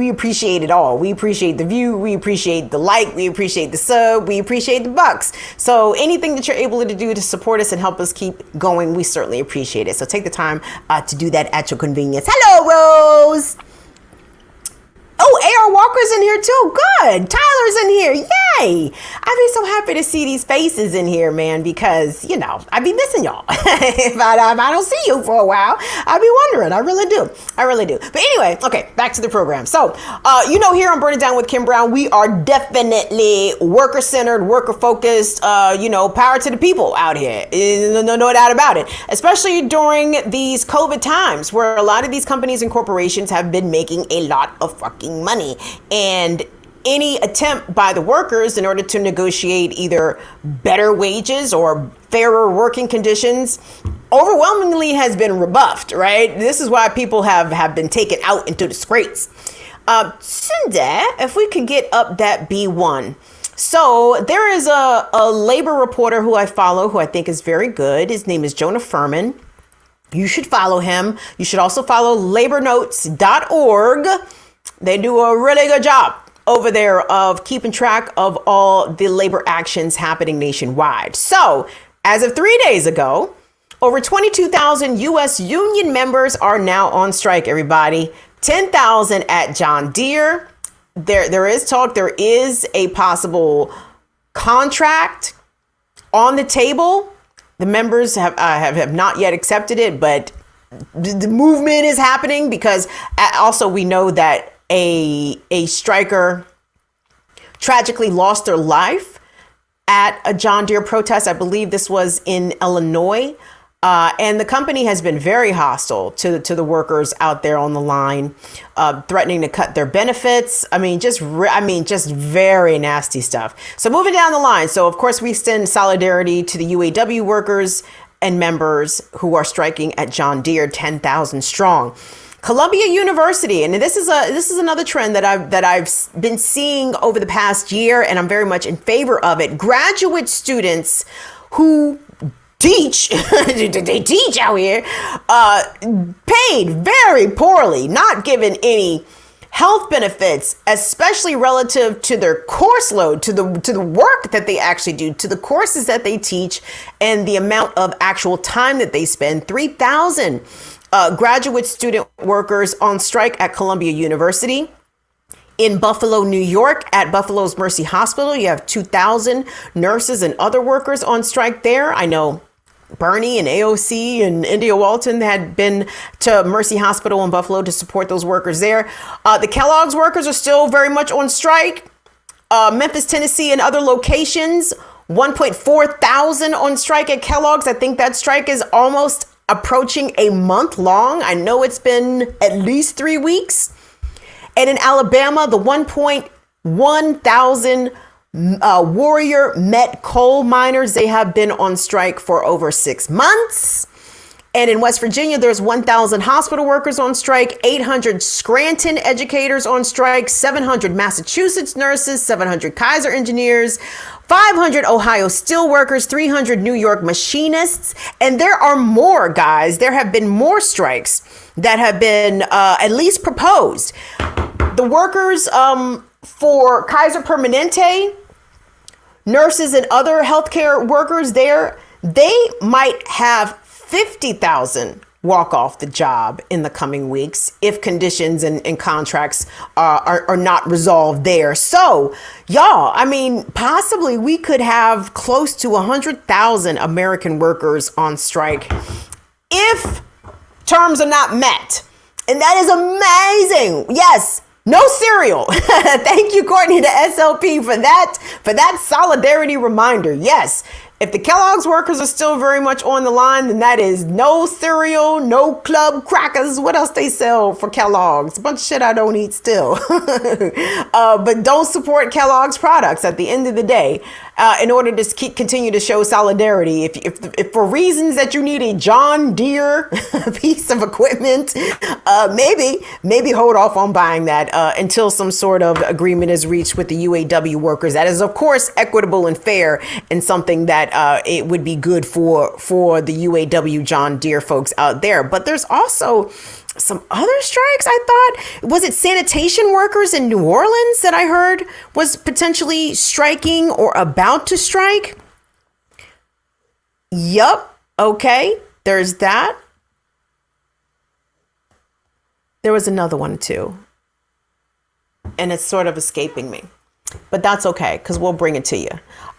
appreciate it all. We appreciate the view. We appreciate the like. We appreciate the sub. We appreciate the bucks. So anything that you're able to do to support us and help us keep going, we certainly appreciate it. So take the time to do that at your convenience. Hello, Rose. Oh, A.R. Walker's in here too. Good. Tyler's in here. Yay. I'd be so happy to see these faces in here, man, because, you know, I'd be missing y'all. if I don't see you for a while, I'd be wondering. I really do. But anyway, okay, back to the program. So, here on Burn It Down with Kim Brown, we are definitely worker-centered, worker-focused, power to the people out here. No doubt about it. Especially during these COVID times where a lot of these companies and corporations have been making a lot of fucking money, and any attempt by the workers in order to negotiate either better wages or fairer working conditions overwhelmingly has been rebuffed, right? This is why people have been taken out into the streets. Sunday, if we could get up that B1. So there is a labor reporter who I follow who I think is very good. His name is Jonah Furman. You should follow him. You should also follow labornotes.org. They do a really good job over there of keeping track of all the labor actions happening nationwide. So as of 3 days ago, over 22,000 U.S. union members are now on strike, everybody. 10,000 at John Deere. There is talk. There is a possible contract on the table. The members have not yet accepted it, but the movement is happening because also we know that a striker tragically lost their life at a John Deere protest. I believe this was in Illinois. And the company has been very hostile to the workers out there on the line, threatening to cut their benefits. Just very nasty stuff. So moving down the line. So, of course, we extend solidarity to the UAW workers and members who are striking at John Deere, 10,000 strong. Columbia University, and this is another trend that I've been seeing over the past year, and I'm very much in favor of it. Graduate students who teach, they teach out here, paid very poorly, not given any health benefits, especially relative to their course load, to the work that they actually do, to the courses that they teach, and the amount of actual time that they spend. 3,000 graduate student workers on strike at Columbia University. In Buffalo, New York, at Buffalo's Mercy Hospital, you have 2,000 nurses and other workers on strike there. I know Bernie and AOC and India Walton had been to Mercy Hospital in Buffalo to support those workers there. The Kellogg's workers are still very much on strike. Memphis, Tennessee, and other locations, 1.4 thousand on strike at Kellogg's. I think that strike is almost approaching a month long. I know it's been at least 3 weeks. And in Alabama, the 1.1 thousand Warrior Met coal miners, they have been on strike for over 6 months. And in West Virginia, there's 1,000 hospital workers on strike, 800 Scranton educators on strike, 700 Massachusetts nurses, 700 Kaiser engineers, 500 Ohio steelworkers, 300 New York machinists. And there are more, guys. There have been more strikes that have been at least proposed. The workers for Kaiser Permanente, nurses and other healthcare workers there, they might have 50,000 walk off the job in the coming weeks if conditions and contracts are not resolved there. So, y'all, I mean, possibly we could have close to 100,000 American workers on strike if terms are not met. And that is amazing. Yes. No cereal. Thank you, Courtney, to SLP for that solidarity reminder. Yes. If the Kellogg's workers are still very much on the line, then that is no cereal, no club crackers. What else they sell for Kellogg's? A bunch of shit I don't eat still. But don't support Kellogg's products at the end of the day in order to continue to show solidarity. If for reasons that you need a John Deere piece of equipment, maybe hold off on buying that until some sort of agreement is reached with the UAW workers. That is, of course, equitable and fair and something that it would be good for the UAW John Deere folks out there. But there's also some other strikes. I thought, was it sanitation workers in New Orleans that I heard was potentially striking or about to strike? Yup. Okay. There's that. There was another one too. And it's sort of escaping me. But that's okay, because we'll bring it to you.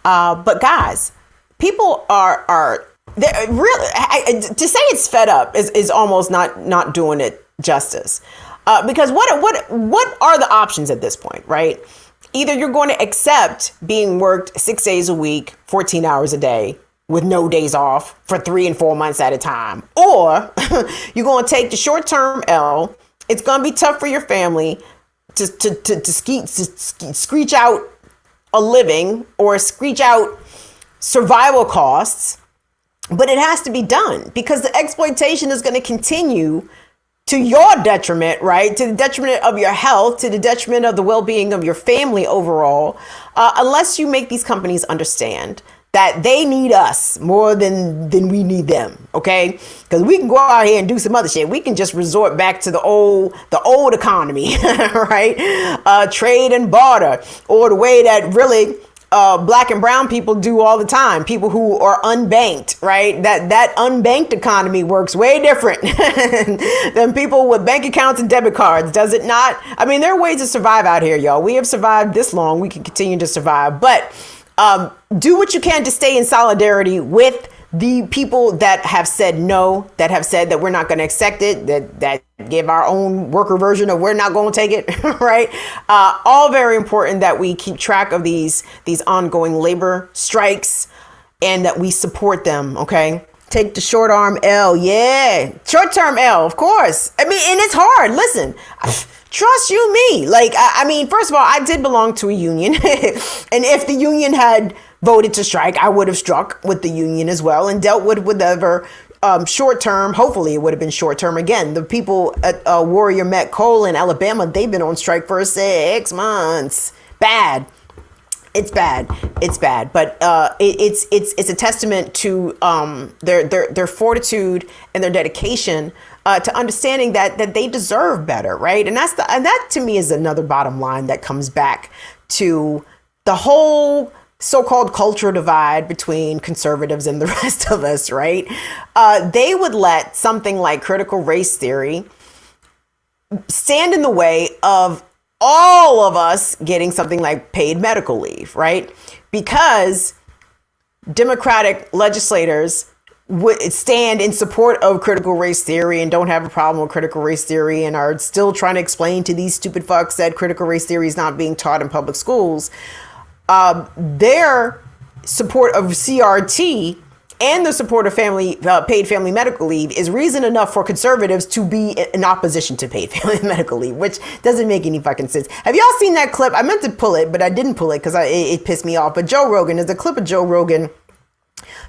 But guys, people are really, to say it's fed up is almost not doing it justice. Because what are the options at this point, right? Either you're going to accept being worked 6 days a week, 14 hours a day, with no days off for 3 and 4 months at a time, or you're going to take the short-term L. It's going to be tough for your family to screech out a living or screech out survival costs, but it has to be done because the exploitation is going to continue to your detriment, right? To the detriment of your health, to the detriment of the well-being of your family overall, unless you make these companies understand that they need us more than we need them, okay? Because we can go out here and do some other shit. We can just resort back to the old economy, right? Trade and barter, or the way that really black and brown people do all the time. People who are unbanked, right? That unbanked economy works way different than people with bank accounts and debit cards, does it not? I mean, there are ways to survive out here, y'all. We have survived this long. We can continue to survive, but do what you can to stay in solidarity with the people that have said no, that have said that we're not going to accept it, that give our own worker version of we're not going to take it, right? All very important that we keep track of these ongoing labor strikes and that we support them, okay? Take the short arm L, yeah. Short term L, of course. I mean, and it's hard. Listen, trust you me. Like, I mean, first of all, I did belong to a union. And if the union had voted to strike, I would have struck with the union as well and dealt with whatever short term. Hopefully, it would have been short term. Again, the people at Warrior Met Coal in Alabama, they've been on strike for 6 months. Bad. It's bad. It's bad. But it's a testament to their fortitude and their dedication to understanding that they deserve better, right? And that to me is another bottom line that comes back to the whole so-called cultural divide between conservatives and the rest of us, right? They would let something like critical race theory stand in the way of all of us getting something like paid medical leave, right? Because Democratic legislators would stand in support of critical race theory and don't have a problem with critical race theory and are still trying to explain to these stupid fucks that critical race theory is not being taught in public schools. Their support of CRT and the support of paid family medical leave is reason enough for conservatives to be in opposition to paid family medical leave, which doesn't make any fucking sense. Have y'all seen that clip? I meant to pull it, but I didn't pull it because it pissed me off. But Joe Rogan, there's a clip of Joe Rogan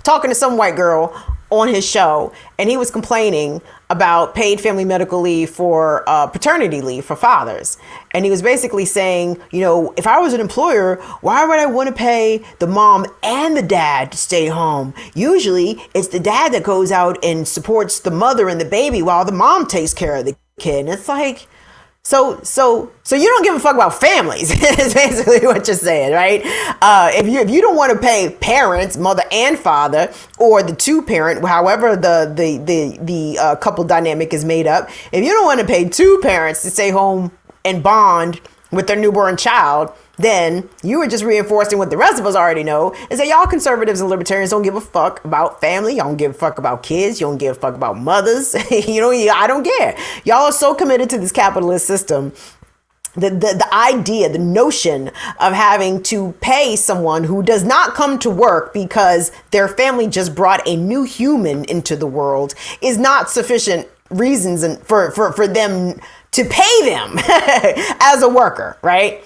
talking to some white girl on his show, and he was complaining about paid family medical leave for paternity leave for fathers. And he was basically saying, you know, if I was an employer, why would I want to pay the mom and the dad to stay home? Usually it's the dad that goes out and supports the mother and the baby while the mom takes care of the kid. And it's like, So you don't give a fuck about families. Is basically what you're saying, right? If you don't want to pay parents, mother and father, or the two parent, however the couple dynamic is made up, if you don't want to pay two parents to stay home and bond with their newborn child, then you were just reinforcing what the rest of us already know, is that y'all conservatives and libertarians don't give a fuck about family. Y'all don't give a fuck about kids. You don't give a fuck about mothers. I don't care. Y'all are so committed to this capitalist system. The idea, the notion of having to pay someone who does not come to work because their family just brought a new human into the world is not sufficient reasons for them to pay them as a worker, right?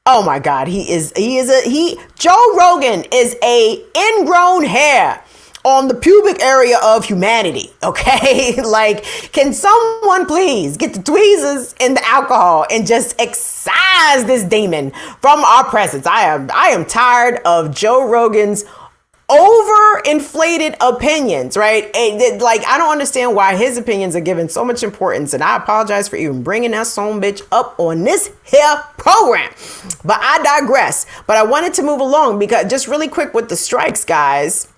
Oh my God, Joe Rogan is a ingrown hair on the pubic area of humanity, okay? Like, can someone please get the tweezers and the alcohol and just excise this demon from our presence? I am tired of Joe Rogan's overinflated opinions, right? Like, I don't understand why his opinions are given so much importance, and I apologize for even bringing that son bitch up on this here program. But I digress. But I wanted to move along because just really quick with the strikes, guys.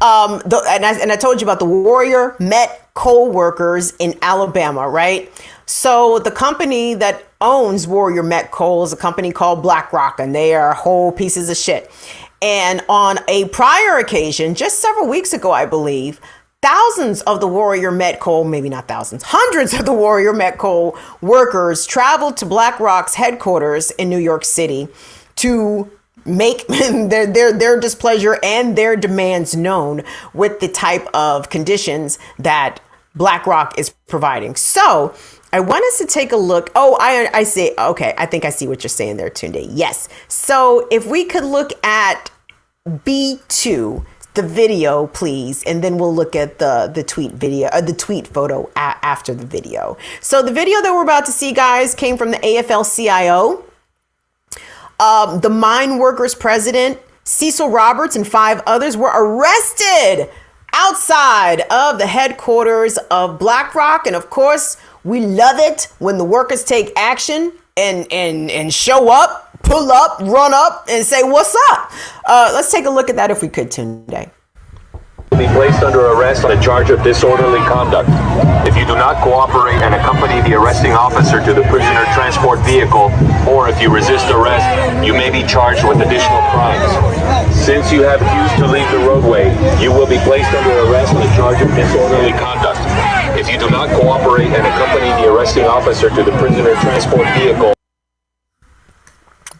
And I told you about the Warrior Met coal workers in Alabama, right? So the company that owns Warrior Met Coal is a company called BlackRock, and they are whole pieces of shit. And on a prior occasion, just several weeks ago, I believe, thousands of the Warrior Met Coal, maybe not thousands, hundreds of the Warrior Met Coal workers traveled to BlackRock's headquarters in New York City to make their displeasure and their demands known with the type of conditions that BlackRock is providing. So I want us to take a look. Oh, I see. Okay, I think I see what you're saying there, Tunde. Yes. So if we could look at B2, the video, please, and then we'll look at the tweet video, the tweet photo after the video. So the video that we're about to see, guys, came from the AFL-CIO. The mine workers president, Cecil Roberts, and 5 others were arrested outside of the headquarters of BlackRock. And of course, we love it when the workers take action and show up, pull up, run up, and say, what's up? Let's take a look at that if we could today. Be placed under arrest on a charge of disorderly conduct. If you do not cooperate and accompany the arresting officer to the prisoner transport vehicle, or if you resist arrest, you may be charged with additional crimes. Since you have refused to leave the roadway, you will be placed under arrest on a charge of disorderly conduct. If you do not cooperate and accompany the arresting officer to the prisoner transport vehicle.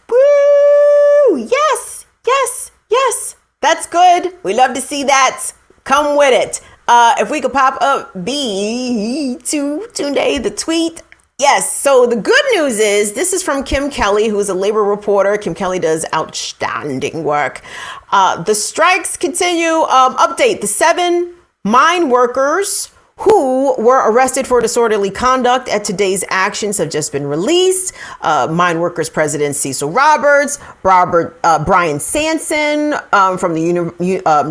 Woo! Yes, yes, yes. That's good. We love to see that. Come with it. If we could pop up B2 today, the tweet. Yes. So the good news is this is from Kim Kelly, who's a labor reporter. Kim Kelly does outstanding work. The strikes continue. Update. The 7 mine workers who were arrested for disorderly conduct at today's actions have just been released. Mine Workers President Cecil Roberts, Brian Sanson from the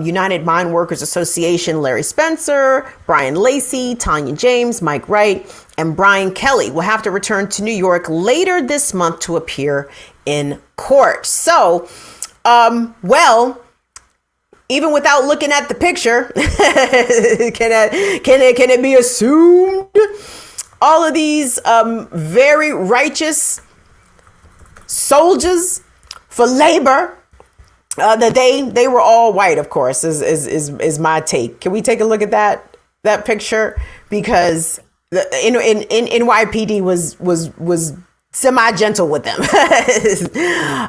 United Mine Workers Association, Larry Spencer, Brian Lacey, Tanya James, Mike Wright, and Brian Kelly will have to return to New York later this month to appear in court. So, even without looking at the picture, can it be assumed all of these very righteous soldiers for labor that they were all white? Of course, is my take. Can we take a look at that picture? Because the NYPD was semi-gentle with them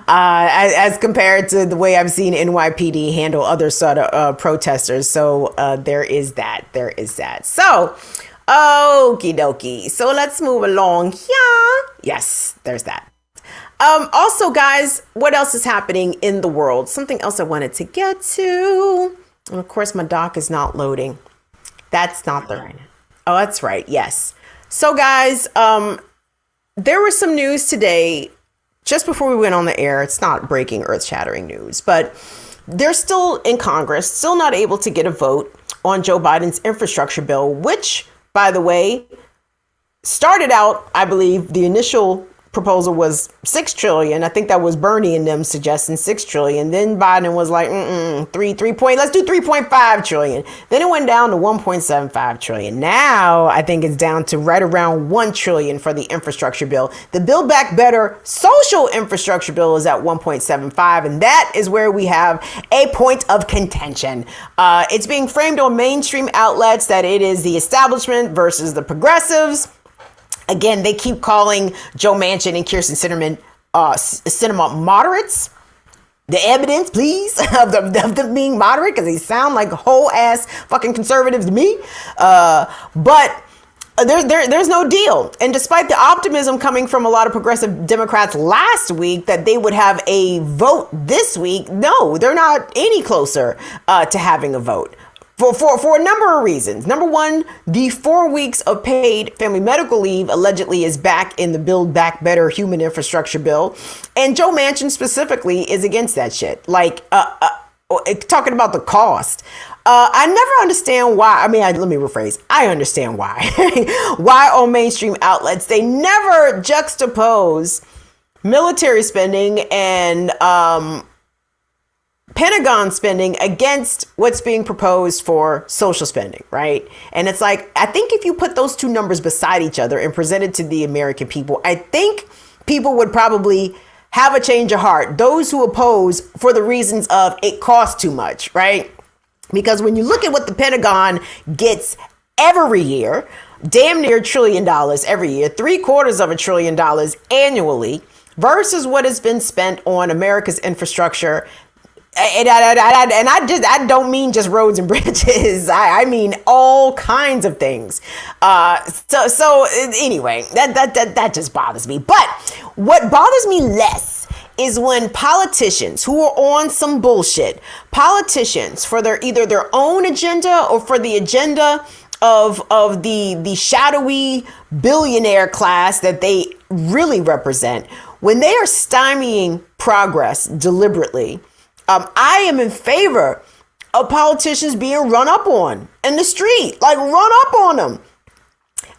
as compared to the way I've seen NYPD handle other sort of protesters. So there is that. So okie dokie. So let's move along here. Yes, there's that. Also, guys, what else is happening in the world? Something else I wanted to get to. And of course, my doc is not loading. That's not the right. Oh, that's right. Yes. So, guys, there was some news today, just before we went on the air. It's not breaking, earth-shattering news, but they're still in Congress, still not able to get a vote on Joe Biden's infrastructure bill, which, by the way, started out, I believe, the initial proposal was 6 trillion. I think that was Bernie and them suggesting 6 trillion. Then Biden was like, let's do 3.5 trillion. Then it went down to 1.75 trillion. Now I think it's down to right around 1 trillion for the infrastructure bill. The Build Back Better social infrastructure bill is at 1.75, and that is where we have a point of contention. It's being framed on mainstream outlets that it is the establishment versus the progressives. Again, they keep calling Joe Manchin and Kirsten Sinema moderates. The evidence, please, of them being moderate, because they sound like whole ass fucking conservatives to me. But there's no deal. And despite the optimism coming from a lot of progressive Democrats last week that they would have a vote this week, no, they're not any closer to having a vote. For a number of reasons. Number one, the 4 weeks of paid family medical leave allegedly is back in the Build Back Better human infrastructure bill. And Joe Manchin specifically is against that shit. Like, talking about the cost. I never understand why. Let me rephrase. I understand why. Why on mainstream outlets, they never juxtapose military spending and, Pentagon spending against what's being proposed for social spending, right? And it's like, I think if you put those two numbers beside each other and present it to the American people, I think people would probably have a change of heart. Those who oppose for the reasons of it costs too much, right? Because when you look at what the Pentagon gets every year, damn near $1 trillion every year, $750 billion annually, versus what has been spent on America's infrastructure. And I don't mean just roads and bridges. I mean all kinds of things. So anyway, that just bothers me. But what bothers me less is when politicians who are on some bullshit, politicians for either their own agenda or for the agenda of the shadowy billionaire class that they really represent, when they are stymieing progress deliberately. I am in favor of politicians being run up on in the street, like run up on them.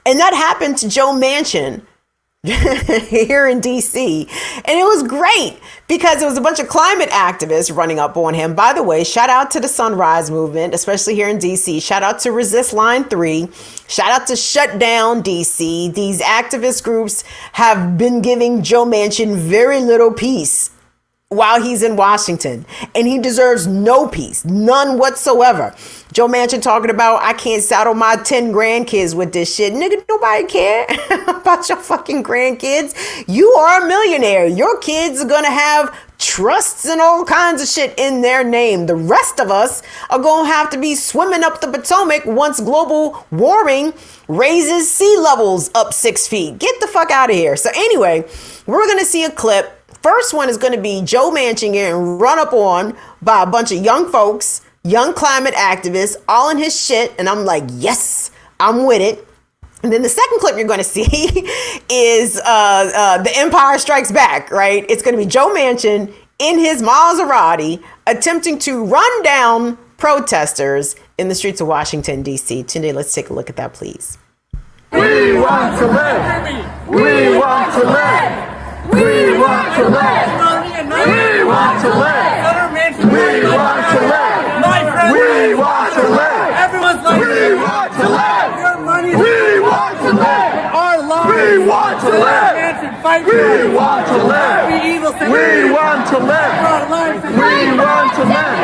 And that happened to Joe Manchin here in DC. And it was great because it was a bunch of climate activists running up on him. By the way, shout out to the Sunrise Movement, especially here in DC. Shout out to Resist Line 3. Shout out to Shut Down DC. These activist groups have been giving Joe Manchin very little peace while he's in Washington, and he deserves no peace, none whatsoever. Joe Manchin talking about, I can't saddle my 10 grandkids with this shit. Nigga, nobody care about your fucking grandkids. You are a millionaire. Your kids are gonna have trusts and all kinds of shit in their name. The rest of us are gonna have to be swimming up the Potomac once global warming raises sea levels up 6 feet. Get the fuck out of here. So anyway, we're gonna see a clip. First one is going to be Joe Manchin getting run up on by a bunch of young folks, young climate activists, all in his shit. And I'm like, yes, I'm with it. And then the second clip you're going to see is The Empire Strikes Back, right? It's going to be Joe Manchin in his Maserati attempting to run down protesters in the streets of Washington, D.C. Tunde, let's take a look at that, please. We want to live. We want to live. We want to live. We want to live. We want to live. We want to live. Everyone's like, we want to live. We want to live. Our lives. We want to live. We want to live. We want to live. We want to live. We want to live.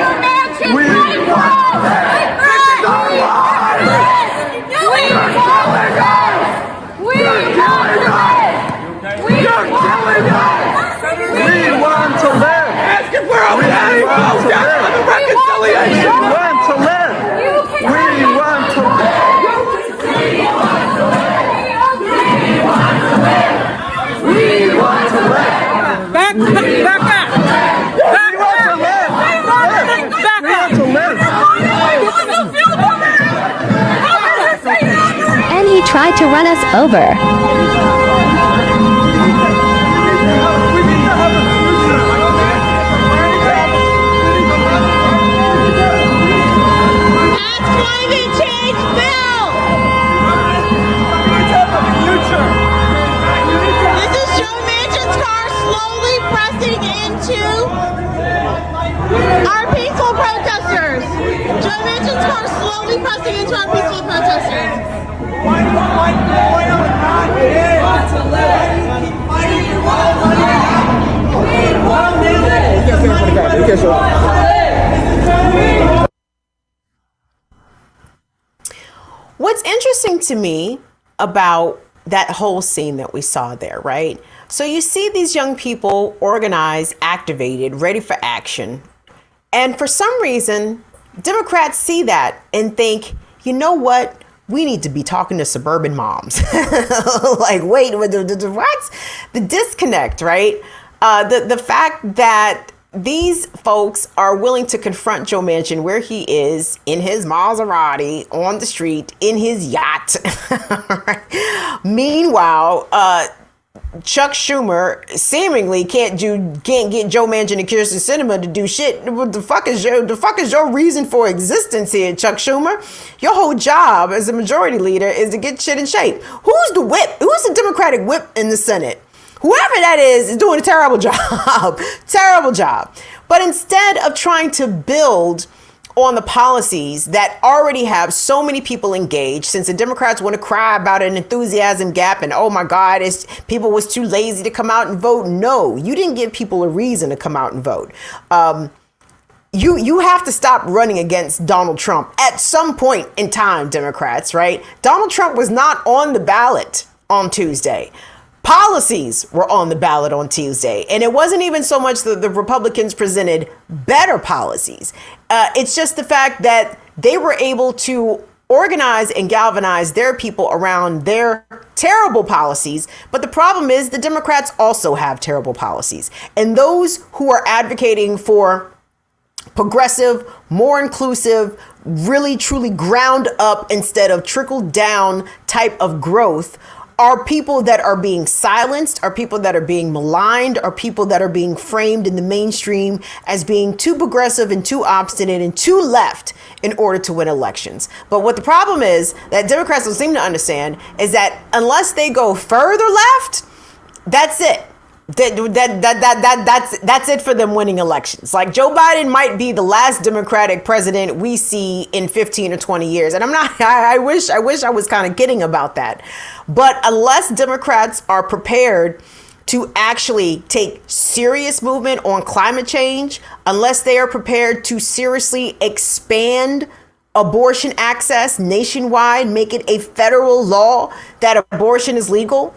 This is our lives. You're killing us. You're killing us. You're killing us! We want to live! Ask if we're okay! We want to live! The reconciliation! We want to live! We want to live! We want to live! We want to live! We want to live! Back up! Back up! We want to live! Back up! We want to live! And he tried to run us over. Future! officials. What's interesting to me about that whole scene that we saw there, right? So you see these young people organized, activated, ready for action. And for some reason, Democrats see that and think, you know what? We need to be talking to suburban moms. Like, wait, what? The disconnect, right? The fact that these folks are willing to confront Joe Manchin where he is in his Maserati on the street in his yacht. Meanwhile, Chuck Schumer seemingly can't get Joe Manchin and Kyrsten Sinema to do shit. What the fuck is your reason for existence here, Chuck Schumer? Your whole job as a majority leader is to get shit in shape. Who's the whip? Who's the Democratic whip in the Senate? Whoever that is doing a terrible job. Terrible job. But instead of trying to build on the policies that already have so many people engaged, since the Democrats want to cry about an enthusiasm gap and, oh my God, people was too lazy to come out and vote. No, you didn't give people a reason to come out and vote. You have to stop running against Donald Trump at some point in time, Democrats, right? Donald Trump was not on the ballot on Tuesday. Policies were on the ballot on Tuesday, and it wasn't even so much that the Republicans presented better policies. It's just the fact that they were able to organize and galvanize their people around their terrible policies. But the problem is the Democrats also have terrible policies. And those who are advocating for progressive, more inclusive, really truly ground up instead of trickle down type of growth are people that are being silenced, are people that are being maligned, are people that are being framed in the mainstream as being too progressive and too obstinate and too left in order to win elections. But what the problem is that Democrats don't seem to understand is that unless they go further left, that's it. That's it for them winning elections. Like, Joe Biden might be the last Democratic president we see in 15 or 20 years. And I wish I was kind of kidding about that. But unless Democrats are prepared to actually take serious movement on climate change, unless they are prepared to seriously expand abortion access nationwide, make it a federal law that abortion is legal,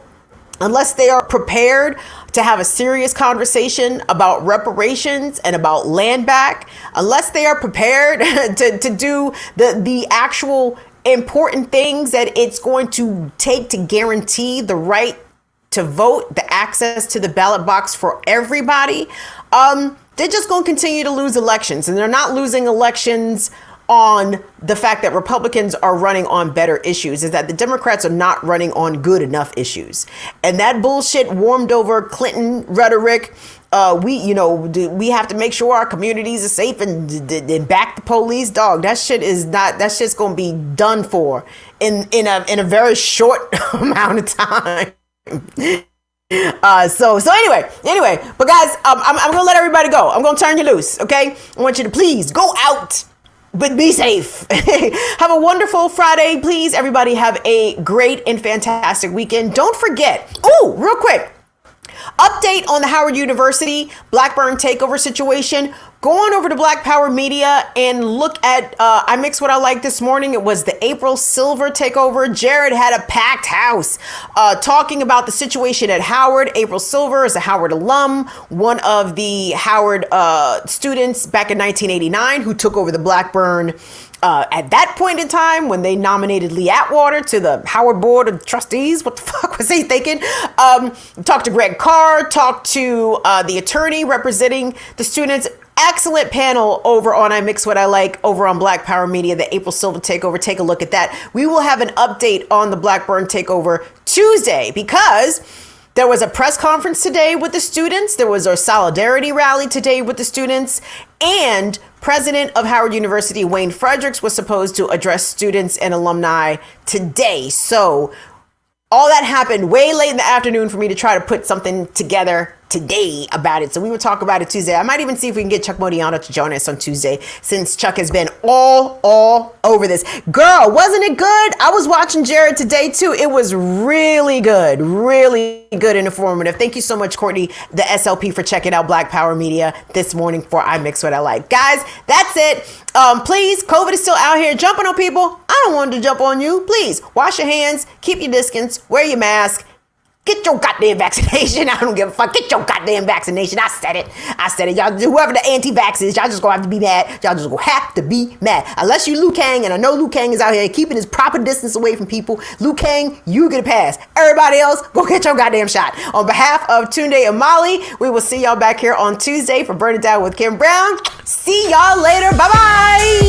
unless they are prepared to have a serious conversation about reparations and about land back, unless they are prepared to do the actual important things that it's going to take to guarantee the right to vote, the access to the ballot box for everybody, they're just going to continue to lose elections. And they're not losing elections on the fact that Republicans are running on better issues, is that the Democrats are not running on good enough issues. And that bullshit warmed over Clinton rhetoric. We have to make sure our communities are safe and back the police. Dog, that shit's going to be done for in a very short amount of time. So anyway, but guys, I'm going to let everybody go. I'm going to turn you loose. Okay. I want you to please go out, but be safe. Have a wonderful Friday. Please, everybody, have a great and fantastic weekend. Don't forget. Oh, real quick. Update on the Howard University Blackburn takeover situation. Go on over to Black Power Media and look at I Mix What I Like this morning. It was the April Silver takeover. Jared had a packed house talking about the situation at Howard. April Silver is a Howard alum, one of the Howard students back in 1989 who took over the Blackburn at that point in time when they nominated Lee Atwater to the Howard Board of Trustees. What the fuck was he thinking? Talked to Greg Carr, talked to the attorney representing the students. Excellent panel over on I Mix What I Like over on Black Power Media, the April Silver takeover. Take a look at that. We will have an update on the Blackburn takeover Tuesday because there was a press conference today with the students. There was a solidarity rally today with the students, and President of Howard University, Wayne Fredericks, was supposed to address students and alumni today. So all that happened way late in the afternoon for me to try to put something together today about it. So we will talk about it Tuesday. I might even see if we can get Chuck Modiano to join us on Tuesday, since Chuck has been all over this. Girl, wasn't it good? I was watching Jared today too. It was really good and informative. Thank you so much, Courtney, the SLP, for checking out Black Power Media this morning for I Mix What I Like. Guys, that's it. Please, COVID is still out here jumping on people. I don't want to jump on you. Please wash your hands, keep your distance, wear your mask. Get your goddamn vaccination. I don't give a fuck. Get your goddamn vaccination. I said it. Y'all, whoever the anti-vax is, y'all just gonna have to be mad. Y'all just gonna have to be mad. Unless you Liu Kang, and I know Liu Kang is out here keeping his proper distance away from people. Liu Kang, you get a pass. Everybody else, go get your goddamn shot. On behalf of Tunde and Molly, we will see y'all back here on Tuesday for Burn It Down with Kim Brown. See y'all later. Bye-bye.